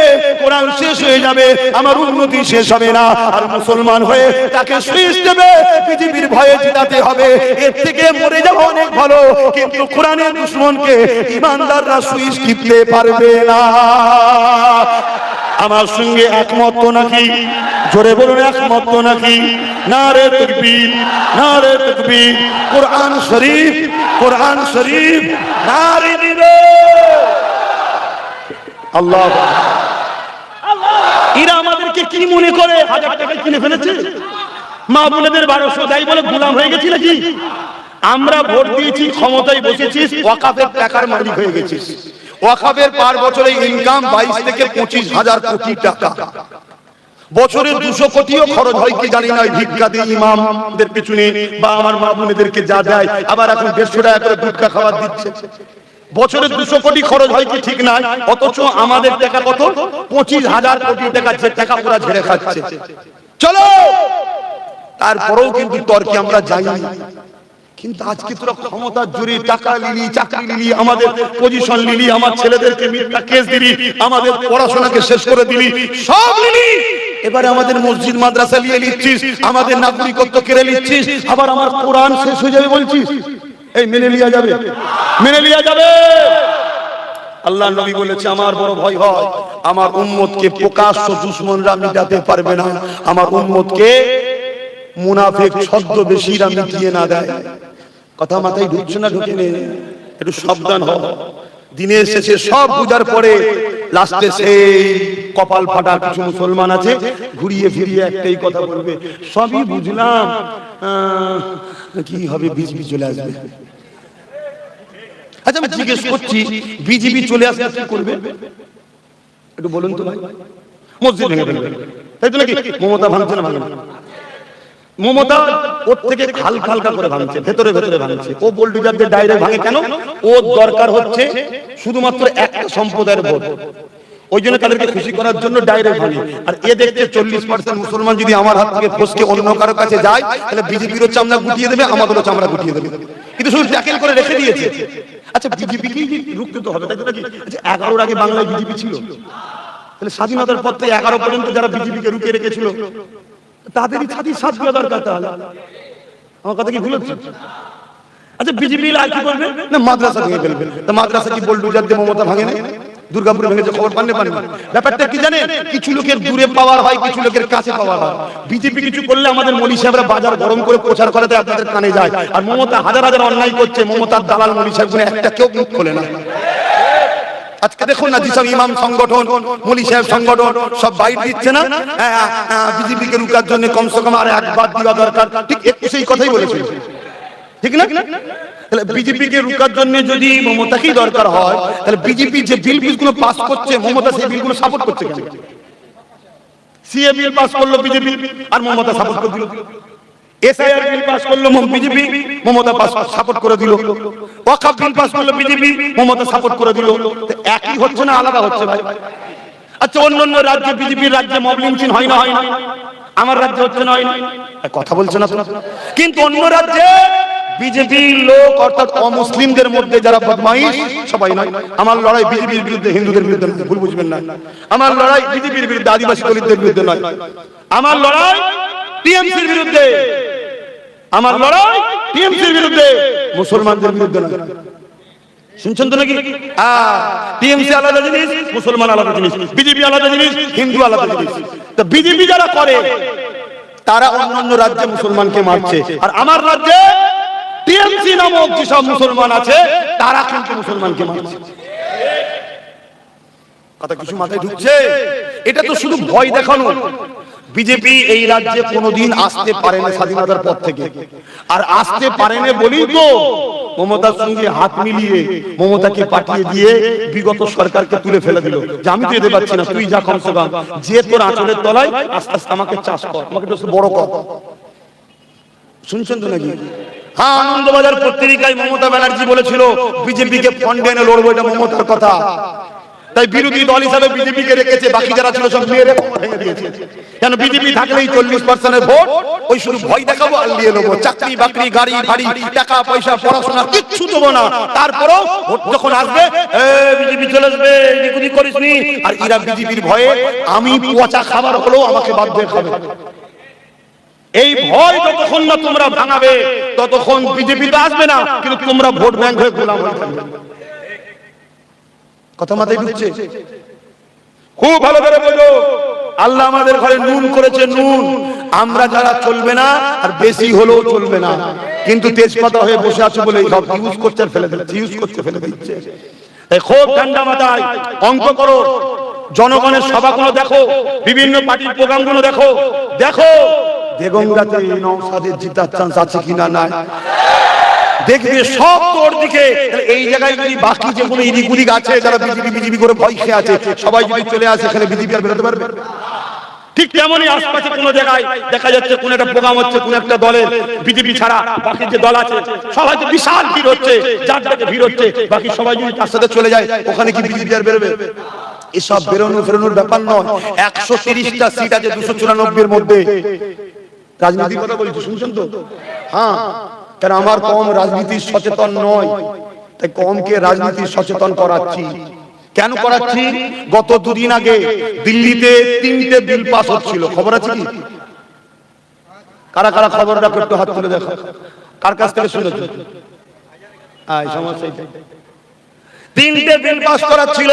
কোরআন শেষ হয়ে যাবে, আমার উন্নতি শেষ হবে না, আর মুসলমান হয়ে তাকে সুইচ দেবে, পৃথিবীর ভয়ে জিতাতে হবে। এর থেকে মরে যাওয়া অনেক ভালো। কিন্তু কোরআনের দুশমনকে ঈমানদাররা সুইচ টিপতে পারবে না। আমার সঙ্গে একমত তো নাকি? জোরে বলুন, একমত তো নাকি? নারে তাকবীর, নারে তাকবীর। কোরআন শরীফ, কোরআন শরীফ, নারে দিবে আল্লাহ। এরা আমাদেরকে কি মনে করে? 1000 টাকা কিনে ফেলেছে, মা বোনেদের 1200 তাই বলে গোলাম হয়ে গেছি নাকি? আমরা ভোট দিয়েছি, ক্ষমতায় বসেছিস, ওয়াকাফের টাকার মালিক হয়ে গেছিস। ওয়াকাফের পার বছরে ইনকাম 22 থেকে 25,000 কোটি টাকা। বছরে 200 কোটিও খরচ হয় কি জানি না, ভিক্ষা দিয়ে ইমামদের পিছনে বা আমার মা বোনেদেরকে যা দেয়। আবার এখন 150 টাকা করে ভিক্ষা খাবার দিচ্ছে। বছরে 200 কোটি খরচ হয় কি ঠিক নাই, অথচ আমাদের টাকা কত? 25,000 কোটি টাকা, যে টাকা ওরা ঝেড়ে খাচ্ছে। চলো, তারপরেও কিন্তু তর্কে আমরা যাই না। কিন্তু আজকে তোরা ক্ষমতার জোরে টাকা নিলি, চাকরি নিলি, আমাদের পজিশন নিলি, আমার ছেলেদেরকে মিথ্যা কেস দিলি, আমাদের পড়াশোনাকে শেষ করে দিলি, সব নিলি। এবারে আমাদের মসজিদ মাদ্রাসা নিয়ে নিচ্ছিস, আমাদের নাগরিকত্ব কেড়ে নিচ্ছিস, আবার আমার কোরআন শেষ হয়ে যাবে বলছিস। এই মেনে লিয়া যাবে? মেনে লিয়া যাবে? আল্লাহ নবী বলেছে, আমার বড় ভয় হয় আমার উম্মতকে প্রকাশ্য দুশমনরা মিটাতে পারবে না, আমার উম্মতকে মুনাফিক ছদ্মবেশীরা মিটিয়ে না দেয়। কথা মাথায় ঢুকছে না? ঢুকে নে, একটু সাবধান হও। দিনের শেষে সব বুঝার পরে লাস্টে সেই কপাল ফাটা কিছু মুসলমান আছে, ঘুরিয়ে ফিরিয়ে একটাই কথা বলবে, সবই বুঝলাম, কি হবে? বিজেপি চলে আসবে। আচ্ছা, আমি জিজ্ঞেস করছি, বিজেপি চলে আসলে কি করবে? একটু বলুন তো ভাই। মসজিদ ভেঙে ফেলবে, তাই তো নাকি? মমতা ভাঙছে না ভাঙে না? মমতা ওর থেকে হালকা হালকা করে ভাঙছে, ভেতরে ভেতরে ভাঙছে। ও বোল্ডুজারদের ডাইরেক্ট ভাঙে কেন? ওর দরকার হচ্ছে শুধুমাত্র একটা সম্প্রদায়ের ভোট, ওই জন্য তাদেরকে খুশি করার জন্য ডাইরেক্ট ভাঙে। আর এ দেখছে 40% মুসলমান যদি আমার হাত থেকে ফসকে অন্য কারো কাছে যায়, তাহলে বিজেপিরও চামড়া গুটিয়ে দেবে, আমাদেরও চামড়া গুটিয়ে দেবে, কিন্তু শুধু ট্যাকেল করে রেখে দিয়েছে। আচ্ছা, বিজেপিকেই রুখতে তো হবে, তাই তো নাকি? আচ্ছা, 11-র আগে বাংলায় বিজেপি ছিল, তাহলে স্বাধীনতার পর থেকে 11 পর্যন্ত যারা বিজেপিকে রুখে রেখেছিল তাদেরই ছাতি সাথ দেওয়া দরকার। তাহলে আমার কথা কি ভুল হচ্ছে? আচ্ছা, বিজেপি আর কি করবে না? মাদ্রাসা ভেঙে ফেলবে। তা মাদ্রাসা কি বোল্ডুজার দিয়ে মমতা ভাঙে না? দুর্গাপুরে ভেঙেছে, খবর পাননি? ব্যাপারটা কি জানেন? কিছু লোকের দূরে পাওয়ার হয়, কিছু লোকের কাছে পাওয়ার হয়। বিজেপি কিছু করলে আমাদের মলি সাহেবরা বাজার গরম করে প্রচার করাতে আপনাদের কানে যায়, আর মমতা হাজার হাজার অন্যায় করছে, মমতার দালাল মলি সাহেব একটা কেউ মুখ খোলে না। আজকে দেখুন না, যেসব ইমাম সংগঠন, মলি সাহেব সংগঠন সব বাইট দিচ্ছে না বিজেপিকে রুখার জন্য, কমসে কম আর একবার দেওয়া দরকার। ঠিক একটু সেই কথাই বলেছে, ঠিক না? তাহলে বিজেপিকে রুখার জন্য যদি মমতাকেই দরকার হয়, তাহলে বিজেপি যে বিলগুলো পাস করছে, মমতা সেই বিলগুলো সাপোর্ট করছে কেন? সিএ বিল পাস করলো বিজেপি, আর মমতা সাপোর্ট করে দিল। এসআইআর বিল পাস করলো বিজেপি, মমতা সাপোর্ট করে দিল। ওয়াকফ বিল পাস করলো বিজেপি, মমতা সাপোর্ট করে দিল। একই হচ্ছে না আলাদা হচ্ছে ভাই? আচ্ছা, অন্যান্য রাজ্যে বিজেপির রাজ্যে মব লিঞ্চিং হয় না? হয় না? আমার রাজ্যে হচ্ছে না? হয় না? কথা বলছে না। কিন্তু অন্য রাজ্যে বিজেপির লোক অর্থাৎ অমুসলিমদের মধ্যে যারা বদমাইশ, সবাই নয়। আমার লড়াই বিজেপির বিরুদ্ধে, হিন্দুদের বিরুদ্ধে, ভুল বুঝবেন না। আমার লড়াই বিজেপির বিরুদ্ধে, আদিবাসী দলিতদের বিরুদ্ধে নয়। আমার লড়াই টিএমসির বিরুদ্ধে, আমার লড়াই টিএমসির বিরুদ্ধে, মুসলমানদের বিরুদ্ধে নয়। শুনছেন তো নাকি? টিএমসি আলাদা জিনিস, মুসলমান আলাদা জিনিস, বিজেপি আলাদা জিনিস, হিন্দু আলাদা জিনিস। তো বিজেপি যারা করে তারা অন্যান্য রাজ্যে মুসলমানকে মারছে, আর আমার রাজ্যে টিএমসি নামক যেসব মুসলমান আছে তারা কিন্তু মুসলমানকে মারছে। কথা কিছু মাথায় ঢুকছে? এটা তো শুধু ভয় দেখানো। বিজেপি এই রাজ্যে কোনোদিন আসতে পারে না স্বাধীনতার পর থেকে, আর আসতে পারে না বলেই তো মমতার সঙ্গে হাত মিলিয়ে মমতাকে পাঠিয়ে দিয়ে বিগত সরকারকে তুলে ফেলে দিল, যে আমি তো যেতে পারছি না, তুই যা, কমসে কম যে তোর আঁচলের তলায় আস্তে আস্তে আমাকে চাষ কর, আমাকে একটু বড় কর। শুনছেন তো নাকি? হ্যাঁ, আনন্দবাজার পত্রিকায় মমতা ব্যানার্জি বলেছিল বিজেপিকে ফন্ডে এনে লড়বো, এটা মমতার কথা। তাই বিরোধী দল হিসাবে বিজেপিকে রেখেছে, বাকি যারা ছিল সব মেরে ভেঙে দিয়েছে। কেন? বিজেপি থাকলেই 40% ভোট, ওই শুধু ভয় দেখাবো আর নিয়ে নেবো, চাকরি বাকরি, গাড়ি বাড়ি, টাকা পয়সা, পড়াশোনা কিচ্ছু দেবো না। তারপরও ভোট যখন আসবে, বিজেপি চলে আসবে, এদিক করিস নি। আর এরা বিজেপির ভয়ে আমি পচা খাবার হলেও আমাকে বাধ্য খাবে। এই ভয় যতক্ষণ না তোমরা ভাঙাবে, ততক্ষণ বিজেপি তো আসবে না, কিন্তু তোমরা ভোট ব্যাংক হয়ে গোলাম হয়ে থাকবে। কথা মাথায় ঢুকছে? খুব ভালো করে বোঝো, আল্লাহ আমাদের ঘরে নুন করেছে, নুন আমরা যারা চলবে না, আর বেশি হলেও চলবে না, কিন্তু তেজপাতা হয়ে বসে আছে বলে সব ইউজ করতে ফেলে দিচ্ছে, ইউজ করতে ফেলে দিচ্ছে। তাই খুব ঠান্ডা মাথায় অঙ্ক করো, জনগণের সভাগুলো দেখো, বিভিন্ন পার্টির প্রোগ্রামগুলো দেখো, দেখো দেগঙ্গাতে নওশাদের জিতার চান্স আছে কিনা না, দেখবে সব তোর দিকে। এই জায়গায় যদি বাকি যে কোনো ইদিক উদিক আছে যারা বিজেপি করে ভয় খেয়ে আছে, সবাই যদি চলে আসে, এখানে বিজেপি আর বেরোতে পারবে? ঠিক তেমনই আশপাশে কোনো জায়গায় দেখা যাচ্ছে কোন একটা প্রোগ্রাম হচ্ছে, কোন একটা দলের, বিজেপি ছাড়া বাকি যে দল আছে সবাই তো বিশাল ভিড় হচ্ছে, যার যাকে ভিড় হচ্ছে, বাকি সবাই যদি তার সাথে চলে যায়, ওখানে কি বিজেপি আর বেরোবে? এসব বেরোনো ফেরোনোর ব্যাপার নয়। 130টা সিট আছে 294-এর মধ্যে। রাজনীতির কথা বলছি, শুনছেন তো? হ্যাঁ, কারণ আমার কম রাজনীতির সচেতন নয়, তাই কমকে রাজনীতির সচেতন করাচ্ছি। কেন করাচ্ছি? গত দুদিন আগে দিল্লিতে 3টে বিল পাস হচ্ছিল, খবর আছে কি? কারা কারা খবর রাখো একটু হাত তুলে দেখো, কার কাছ থেকে শুনেছো? সমস্যা 3টে বিল পাস করাচ্ছিল,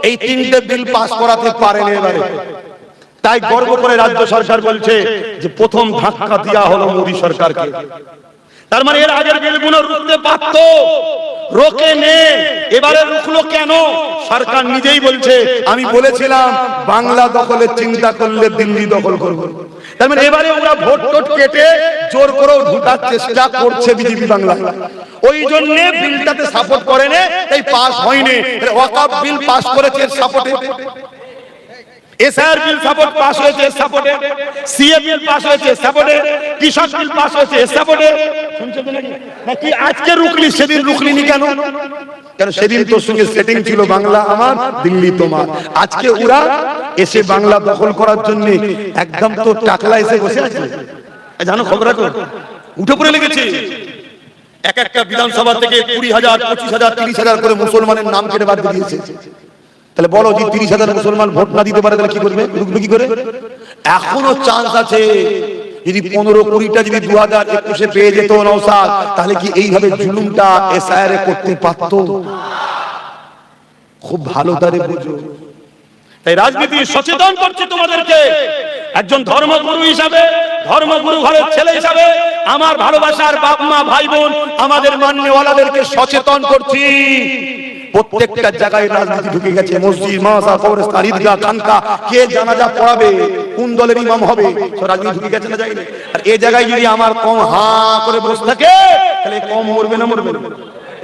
এই 3টে বিল পাস করাতে পারেনি এবারে। তাই গর্ব করে রাজ্য সরকার বলছে যে প্রথম ধাক্কা দেওয়া হলো মোদী সরকারকে। তার মানে এর আগের বিলগুলো রুখতে পারত, রোকে নে, এবারে রুখলো কেন? সরকার নিজেই বলছে আমি বলেছিলাম বাংলা দখলের চিন্তা করলে দিল্লি দখল করব। তার মানে এবারে ওরা ভোট টোট কেটে জোর করেও ঢুকার চেষ্টা করছে বিজেপি বাংলায়। ওই জন্য বিলটাতে সাপোর্ট করেনি, তাই পাস হয়নি। ওয়াকফ বিল পাস করেছে সাপোর্টে। এসআর বিল সাপোর্ট পাস হয়েছে সাপোর্টে, সিএ বিল পাস হয়েছে সাপোর্টে, কৃষক বিল পাস হয়েছে সাপোর্টে। শুনছেন তো নাকি আজকে রুকলি সেদিন রুকলিনি কেন? কেন সেদিন তোর সঙ্গে সেটিং ছিল বাংলা আমার, দিল্লি তোমার। আজকে ওরা এসে বাংলা দখল করার জন্য একদম তো টাকলা এসে বসে আছে। জানো খবর রাখো, উঠে পড়ে লেগেছে। এক একটা বিধানসভা থেকে 20,000, 25,000, 30,000 করে মুসলমানের নাম কেটে বাদ দিয়েছে। তাহলে বলো যে 30,000 মুসলমান ভোট না দিতে পারে তাহলে কি করবে? রুখবে কি করে? এখনো চান্স আছে। যদি 15-20টা যদি 2021-এ পেয়ে যেত নওশাদ, তাহলে কি এইভাবে জুলুমটা এসআইআর করতে পারতো? খুব ভালো তারে বুঝো। তাই রাজনীতি সচেতন করছে তোমাদেরকে। একজন ধর্মগুরু হিসাবে, ধর্মগুরু ঘরের ছেলে হিসাবে আমার ভালোবাসার বাপ মা ভাই বোন আমাদের মান্যওয়ালাদেরকে সচেতন করছি। প্রত্যেকটা জায়গায় রাজনীতি ঢুকে গেছে। মসজিদ, মাদ্রাসা, কবরস্থান, ঈদগাহ, খানকা, কে জানাজা পড়াবে, কোন দলের ইমাম হবে, সব রাজনীতি ঢুকে গেছে না যায়নি? আর এই জায়গায় যদি আমার কম হা করে বসে থাকে তাহলে কম মরবে না মরবে না?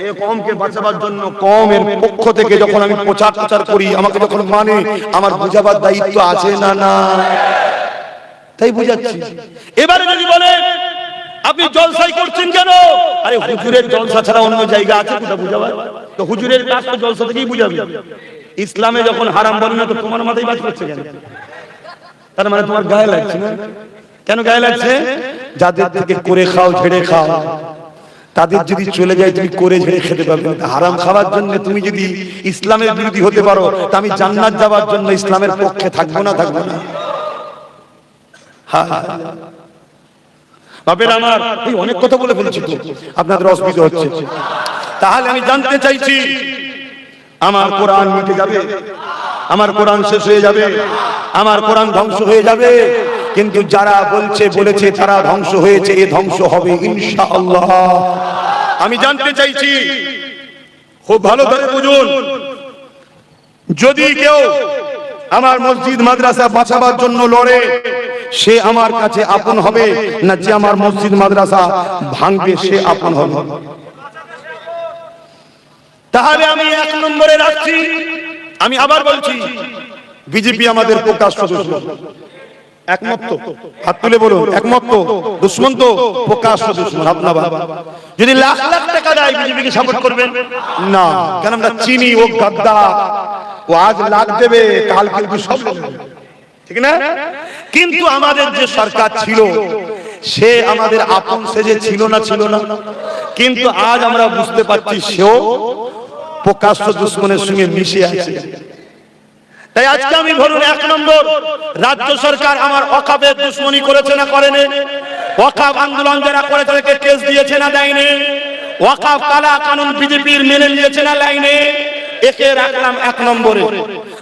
এই কমকে বাঁচাবার জন্য কমের পক্ষ থেকে যখন আমি প্রচার করি, আমাকে যখন মানে, আমার বুঝাবার দায়িত্ব আছে না না? তাই বুঝাচ্ছি। এবারে যদি বলে আপনি জলসাই করছেন কেন? আরে হুজুরের জলসা ছাড়া অন্য জায়গা আছে কোথা বুঝাবার? তো হুজুরের কাজ তো জলসা থেকেই বুঝাবে। ইসলামে যখন হারাম বলে না তো তোমার মাথায় বাজ করছে কেন? তার মানে তোমার গায়ে লাগছে না? কেন গায়ে লাগছে? যাদের থেকে করে খাও, ঝেড়ে খাও, তাদের যদি চলে যায় তুমি করে ঝেড়ে খেতে পারবে না। হারাম খাওয়ার জন্য তুমি যদি ইসলামের বিরোধী হতে পারো, তা আমি জান্নাত যাওয়ার জন্য ইসলামের পক্ষে থাকবো না থাকবো না? হ্যাঁ বাপের আমার, এই অনেক কথা বলে ফেলছি তো, আপনাদের অসুবিধা হচ্ছে। তাহলে আমি জানতে চাইছি, আমার কোরআন মিটে যাবে? আমার কোরআন শেষ হয়ে যাবে? আমার কোরআন ধ্বংস হয়ে যাবে? কিন্তু যারা বলেছে তারা ধ্বংস হয়েছে, এ ধ্বংস হবে ইনশাআল্লাহ। আমি জানতে চাইছি, খুব ভালো করে বুঝুন, যদি কেউ আমার মসজিদ মাদ্রাসা বাঁচাবার জন্য লড়ে, সে আমার কাছে আপন হবে না যে আমার মসজিদ মাদ্রাসা ভাঙবে সে আপন হবে? তাহলে আমি 1 নম্বরে রাখছি, আমি আবার বলছি, বিজেপি আমাদের প্রকাশ্য দুশমন। একমত তো? হাত তুলে বলুন একমত তো? দুশমন তো, প্রকাশ্য দুশমন। আপনার যদি লাখ লাখ টাকা দেয় বিজেপিকে সাপোর্ট করবেন না? কেন? আমরা চিনি ও গাদ্দার, ও আজ লাখ দেবে কাল কিন্তু সব দেবে, ঠিক না? কিন্তু আমাদের যে সরকার ছিল সে আমাদের আপন সেজে ছিল না? ছিল না? কিন্তু আজ আমরা বুঝতে পারছি সেও প্রকাশ্য দুশমনের সঙ্গে মিশে আছে। তাই আজকে আমি ধরুন 1 নম্বর, রাজ্য সরকার আমার ওয়াকফের দুশমনি করেছে না করেনি? ওয়াকফ আন্দোলন যারা করে তাদেরকে কেস দিয়েছে না দেয়নি? ওয়াকফ কালা কানুন বিজেপির মেনে নিয়েছে না লাইনে? একে রাখলাম 1 নম্বরে।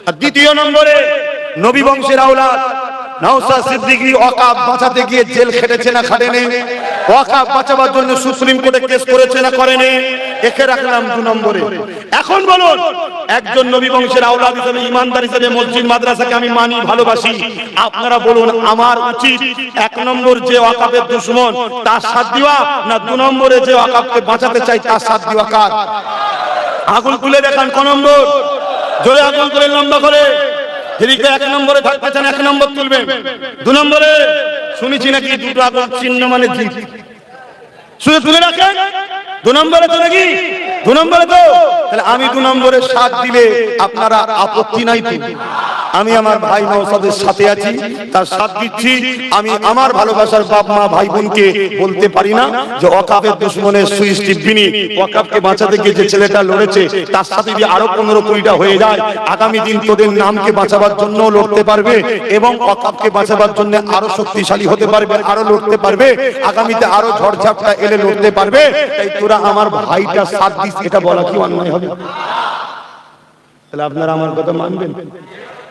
আর 2 নম্বরে, নবী বংশের আওলাদ নওশাদ সিদ্দিকী ওয়াকফ বাঁচাতে গিয়ে জেল খেটেছে না খাটেনি? ওয়াকফ বাঁচাবার জন্য সুপ্রিম কোর্টে কেস করেছে না করেনি? একে রাখলাম 2 নম্বরে। এখন বলুন, একজন নবী বংশের আওলাদ হিসেবে, ইমানদার হিসেবে মসজিদ মাদ্রাসাকে আমি মানি, ভালোবাসি। আপনারা বলুন আমার উচিত 1 নম্বর যে ওয়াকফের দুশমন তার সাথ দেওয়া, না 2 নম্বরে যে ওয়াকফকে বাঁচাতে চাই তার সাথ দেওয়া? কার? আগুন তুলে দেখান ক নম্বর, জোরে আগুন তুলে লম্বা করে। যদি 1 নম্বরে থাকতে চান 1 নম্বর তুলবেন। 2 নম্বরে শুনেছি নাকি 2টো আগুন চিহ্ন মানে জিত, শুধু তুলে রাখেন। 2 নম্বরে তো নাকি? 2 নম্বরে তো। তাহলে আমি 2 নম্বরে সাথ দিলে আপনারা আপত্তি নাই তো? আমি আমার ভাই নওশাদের সাথে আছি, তার সাথ দিচ্ছি। আমি আমার ভালোবাসার বাপ মা ভাই বোনকে বলতে পারি না যে ওয়াকফের দুশমনের সুইচ টিপবিনি, ওয়াকফকে বাঁচাতে গিয়ে যে ছেলেটা লড়েছে তার সাথে যদি আরো 15-20টা হয়ে যায়, আগামী দিন তোদের নামকে বাঁচাবার জন্য লড়তে পারবে এবং ওয়াকফকে বাঁচাবার জন্য আরো শক্তিশালী হতে পারবে, আরো লড়তে পারবে, আগামীতে আরো ঝড়ঝাপটা এলে লড়তে পারবে। তাই তোরা আমার ভাইটা সাথ দিস, এটা বলা কি অন্যায় হবে? তাহলে আপনারা আমার কথা মানবেন?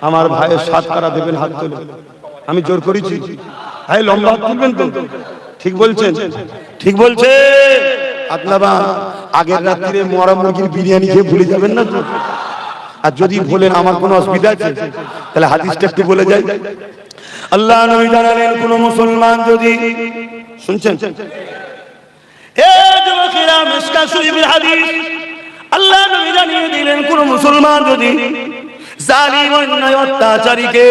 আমার ভাইয়ের সাথ কারা দেবেন? হাত তুলে। আমি জোর করেছি? ভাই লম্বা হাত তুলবেন তো? ঠিক বলছেন? ঠিক বলছে? আপনারা আগের রাত্রে মরা মুরগির বিরিয়ানি খেয়ে ভুলে যাবেন না তো? আর যদি ভুলেন আমার কোনো অসুবিধা আছে? তাহলে হাদিসটা একটু বলে যাই। আল্লাহ নবী জানালেন, কোন মুসলমান যদি, শুনছেন এ যুবকেরা, মিশকাত শরীফের হাদিস, আল্লাহ নবী জানিয়ে দিলেন কোন মুসলমান যদি জালিম অন্যায় অত্যাচারীকে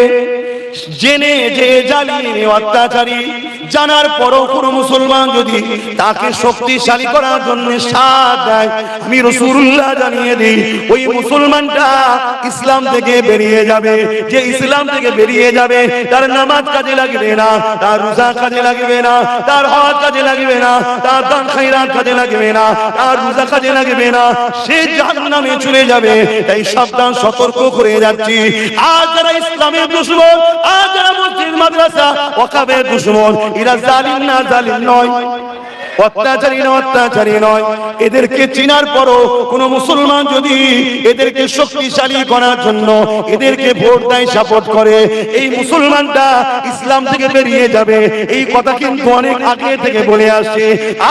জেনে যে জালিম অত্যাচারী জানার পরও কোন মুসলমান যদি তাকে শক্তিশালী করার জন্য সাথ দেয়, আমি রাসূলুল্লাহ জানিয়ে দিই ওই মুসলমানটা ইসলাম থেকে বেরিয়ে যাবে। যে ইসলাম থেকে বেরিয়ে যাবে তার নামাজ কাজে লাগবে না, তার রোজা কাজে লাগবে না, তার হজ কাজে লাগবে না, তার দান খায়রাত কাজে লাগবে না, তার রোজা কাজে লাগবে না, সে জাহান্নামে চলে যাবে। তাই সাবধান, সতর্ক করে যাচ্ছি। আজ যারা ইসলামের দুশমন, আজ যারা মসজিদ মাদ্রাসা ওয়াকাফের দুশমন, এরা জালিম না, জালিম নয়, অত্যাচারী না, অত্যাচারী নয়। এদেরকে চিনার পরও কোন মুসলমান যদি এদেরকে শক্তিশালী করার জন্য এদেরকে ভোট দেয়, সাপোর্ট করে, এই মুসলমানটা ইসলাম থেকে বেরিয়ে যাবে। এই কথা কিন্তু অনেক আগে থেকে বলে আসছে।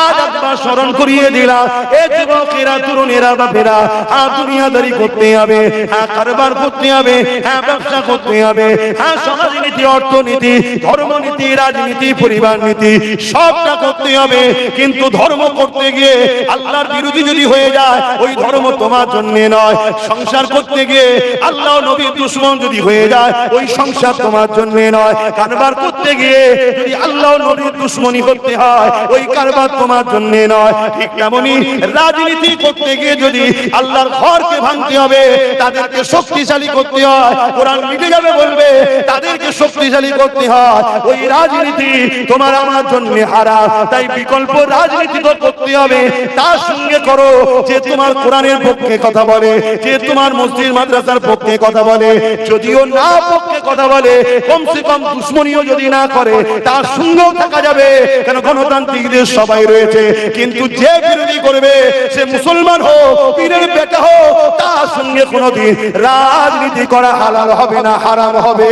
আজ একবার স্মরণ করিয়ে দিলাম, এই যুবকেরা, তরুণেরা, বাপেরা, হ্যাঁ দুনিয়াদারি করতে হবে, হ্যাঁ কারবার করতে হবে, হ্যাঁ ব্যবসা করতে হবে, হ্যাঁ সমাজনীতি, অর্থনীতি, ধর্মনীতি, রাজনীতি, পরিবার নীতি সবটা করতে হবে। কিন্তু ধর্ম করতে গিয়ে আল্লাহর বিরোধী যদি হয়ে যায়, ওই ধর্ম তোমার জন্য নয়। সংসার করতে গিয়ে আল্লাহ নবীর দুশমন যদি হয়ে যায়, ওই সংসার তোমার জন্য নয়। কারবার করতে গিয়ে যদি আল্লাহ নবীর দুশমনি করতে হয়, ওই কারবার তোমার জন্য নয়। ঠিক তেমনি রাজনীতি করতে গিয়ে যদি আল্লাহর ঘরকে ভাঙতে হবে, তাদেরকে শক্তিশালী করতে হয়, কোরআন মিটে যাবে বলবে, তাদেরকে শক্তিশালী করতে হয়, ওই রাজনীতি তোমার আমার জন্য হারাম। তাই বিকল্প রাজনীতি তো করতে হবে, তার সঙ্গে করো যে তোমার কোরআনের পক্ষে কথা বলে, যে তোমার মসজিদ মাদ্রাসার পক্ষে কথা বলে। যদিও না পক্ষে কথা বলে, কমসে কম দুশমনিও যদি না করে, তার সঙ্গেও থাকা যাবে। কেন, গণতান্ত্রিক দেশ সবাই রয়েছে। কিন্তু যে বিরোধী করবে, সে মুসলমান হোক, পীরের বেটা হোক, তার সঙ্গে কোনোদিন রাজনীতি করা হালাল হবে না, হারাম হবে।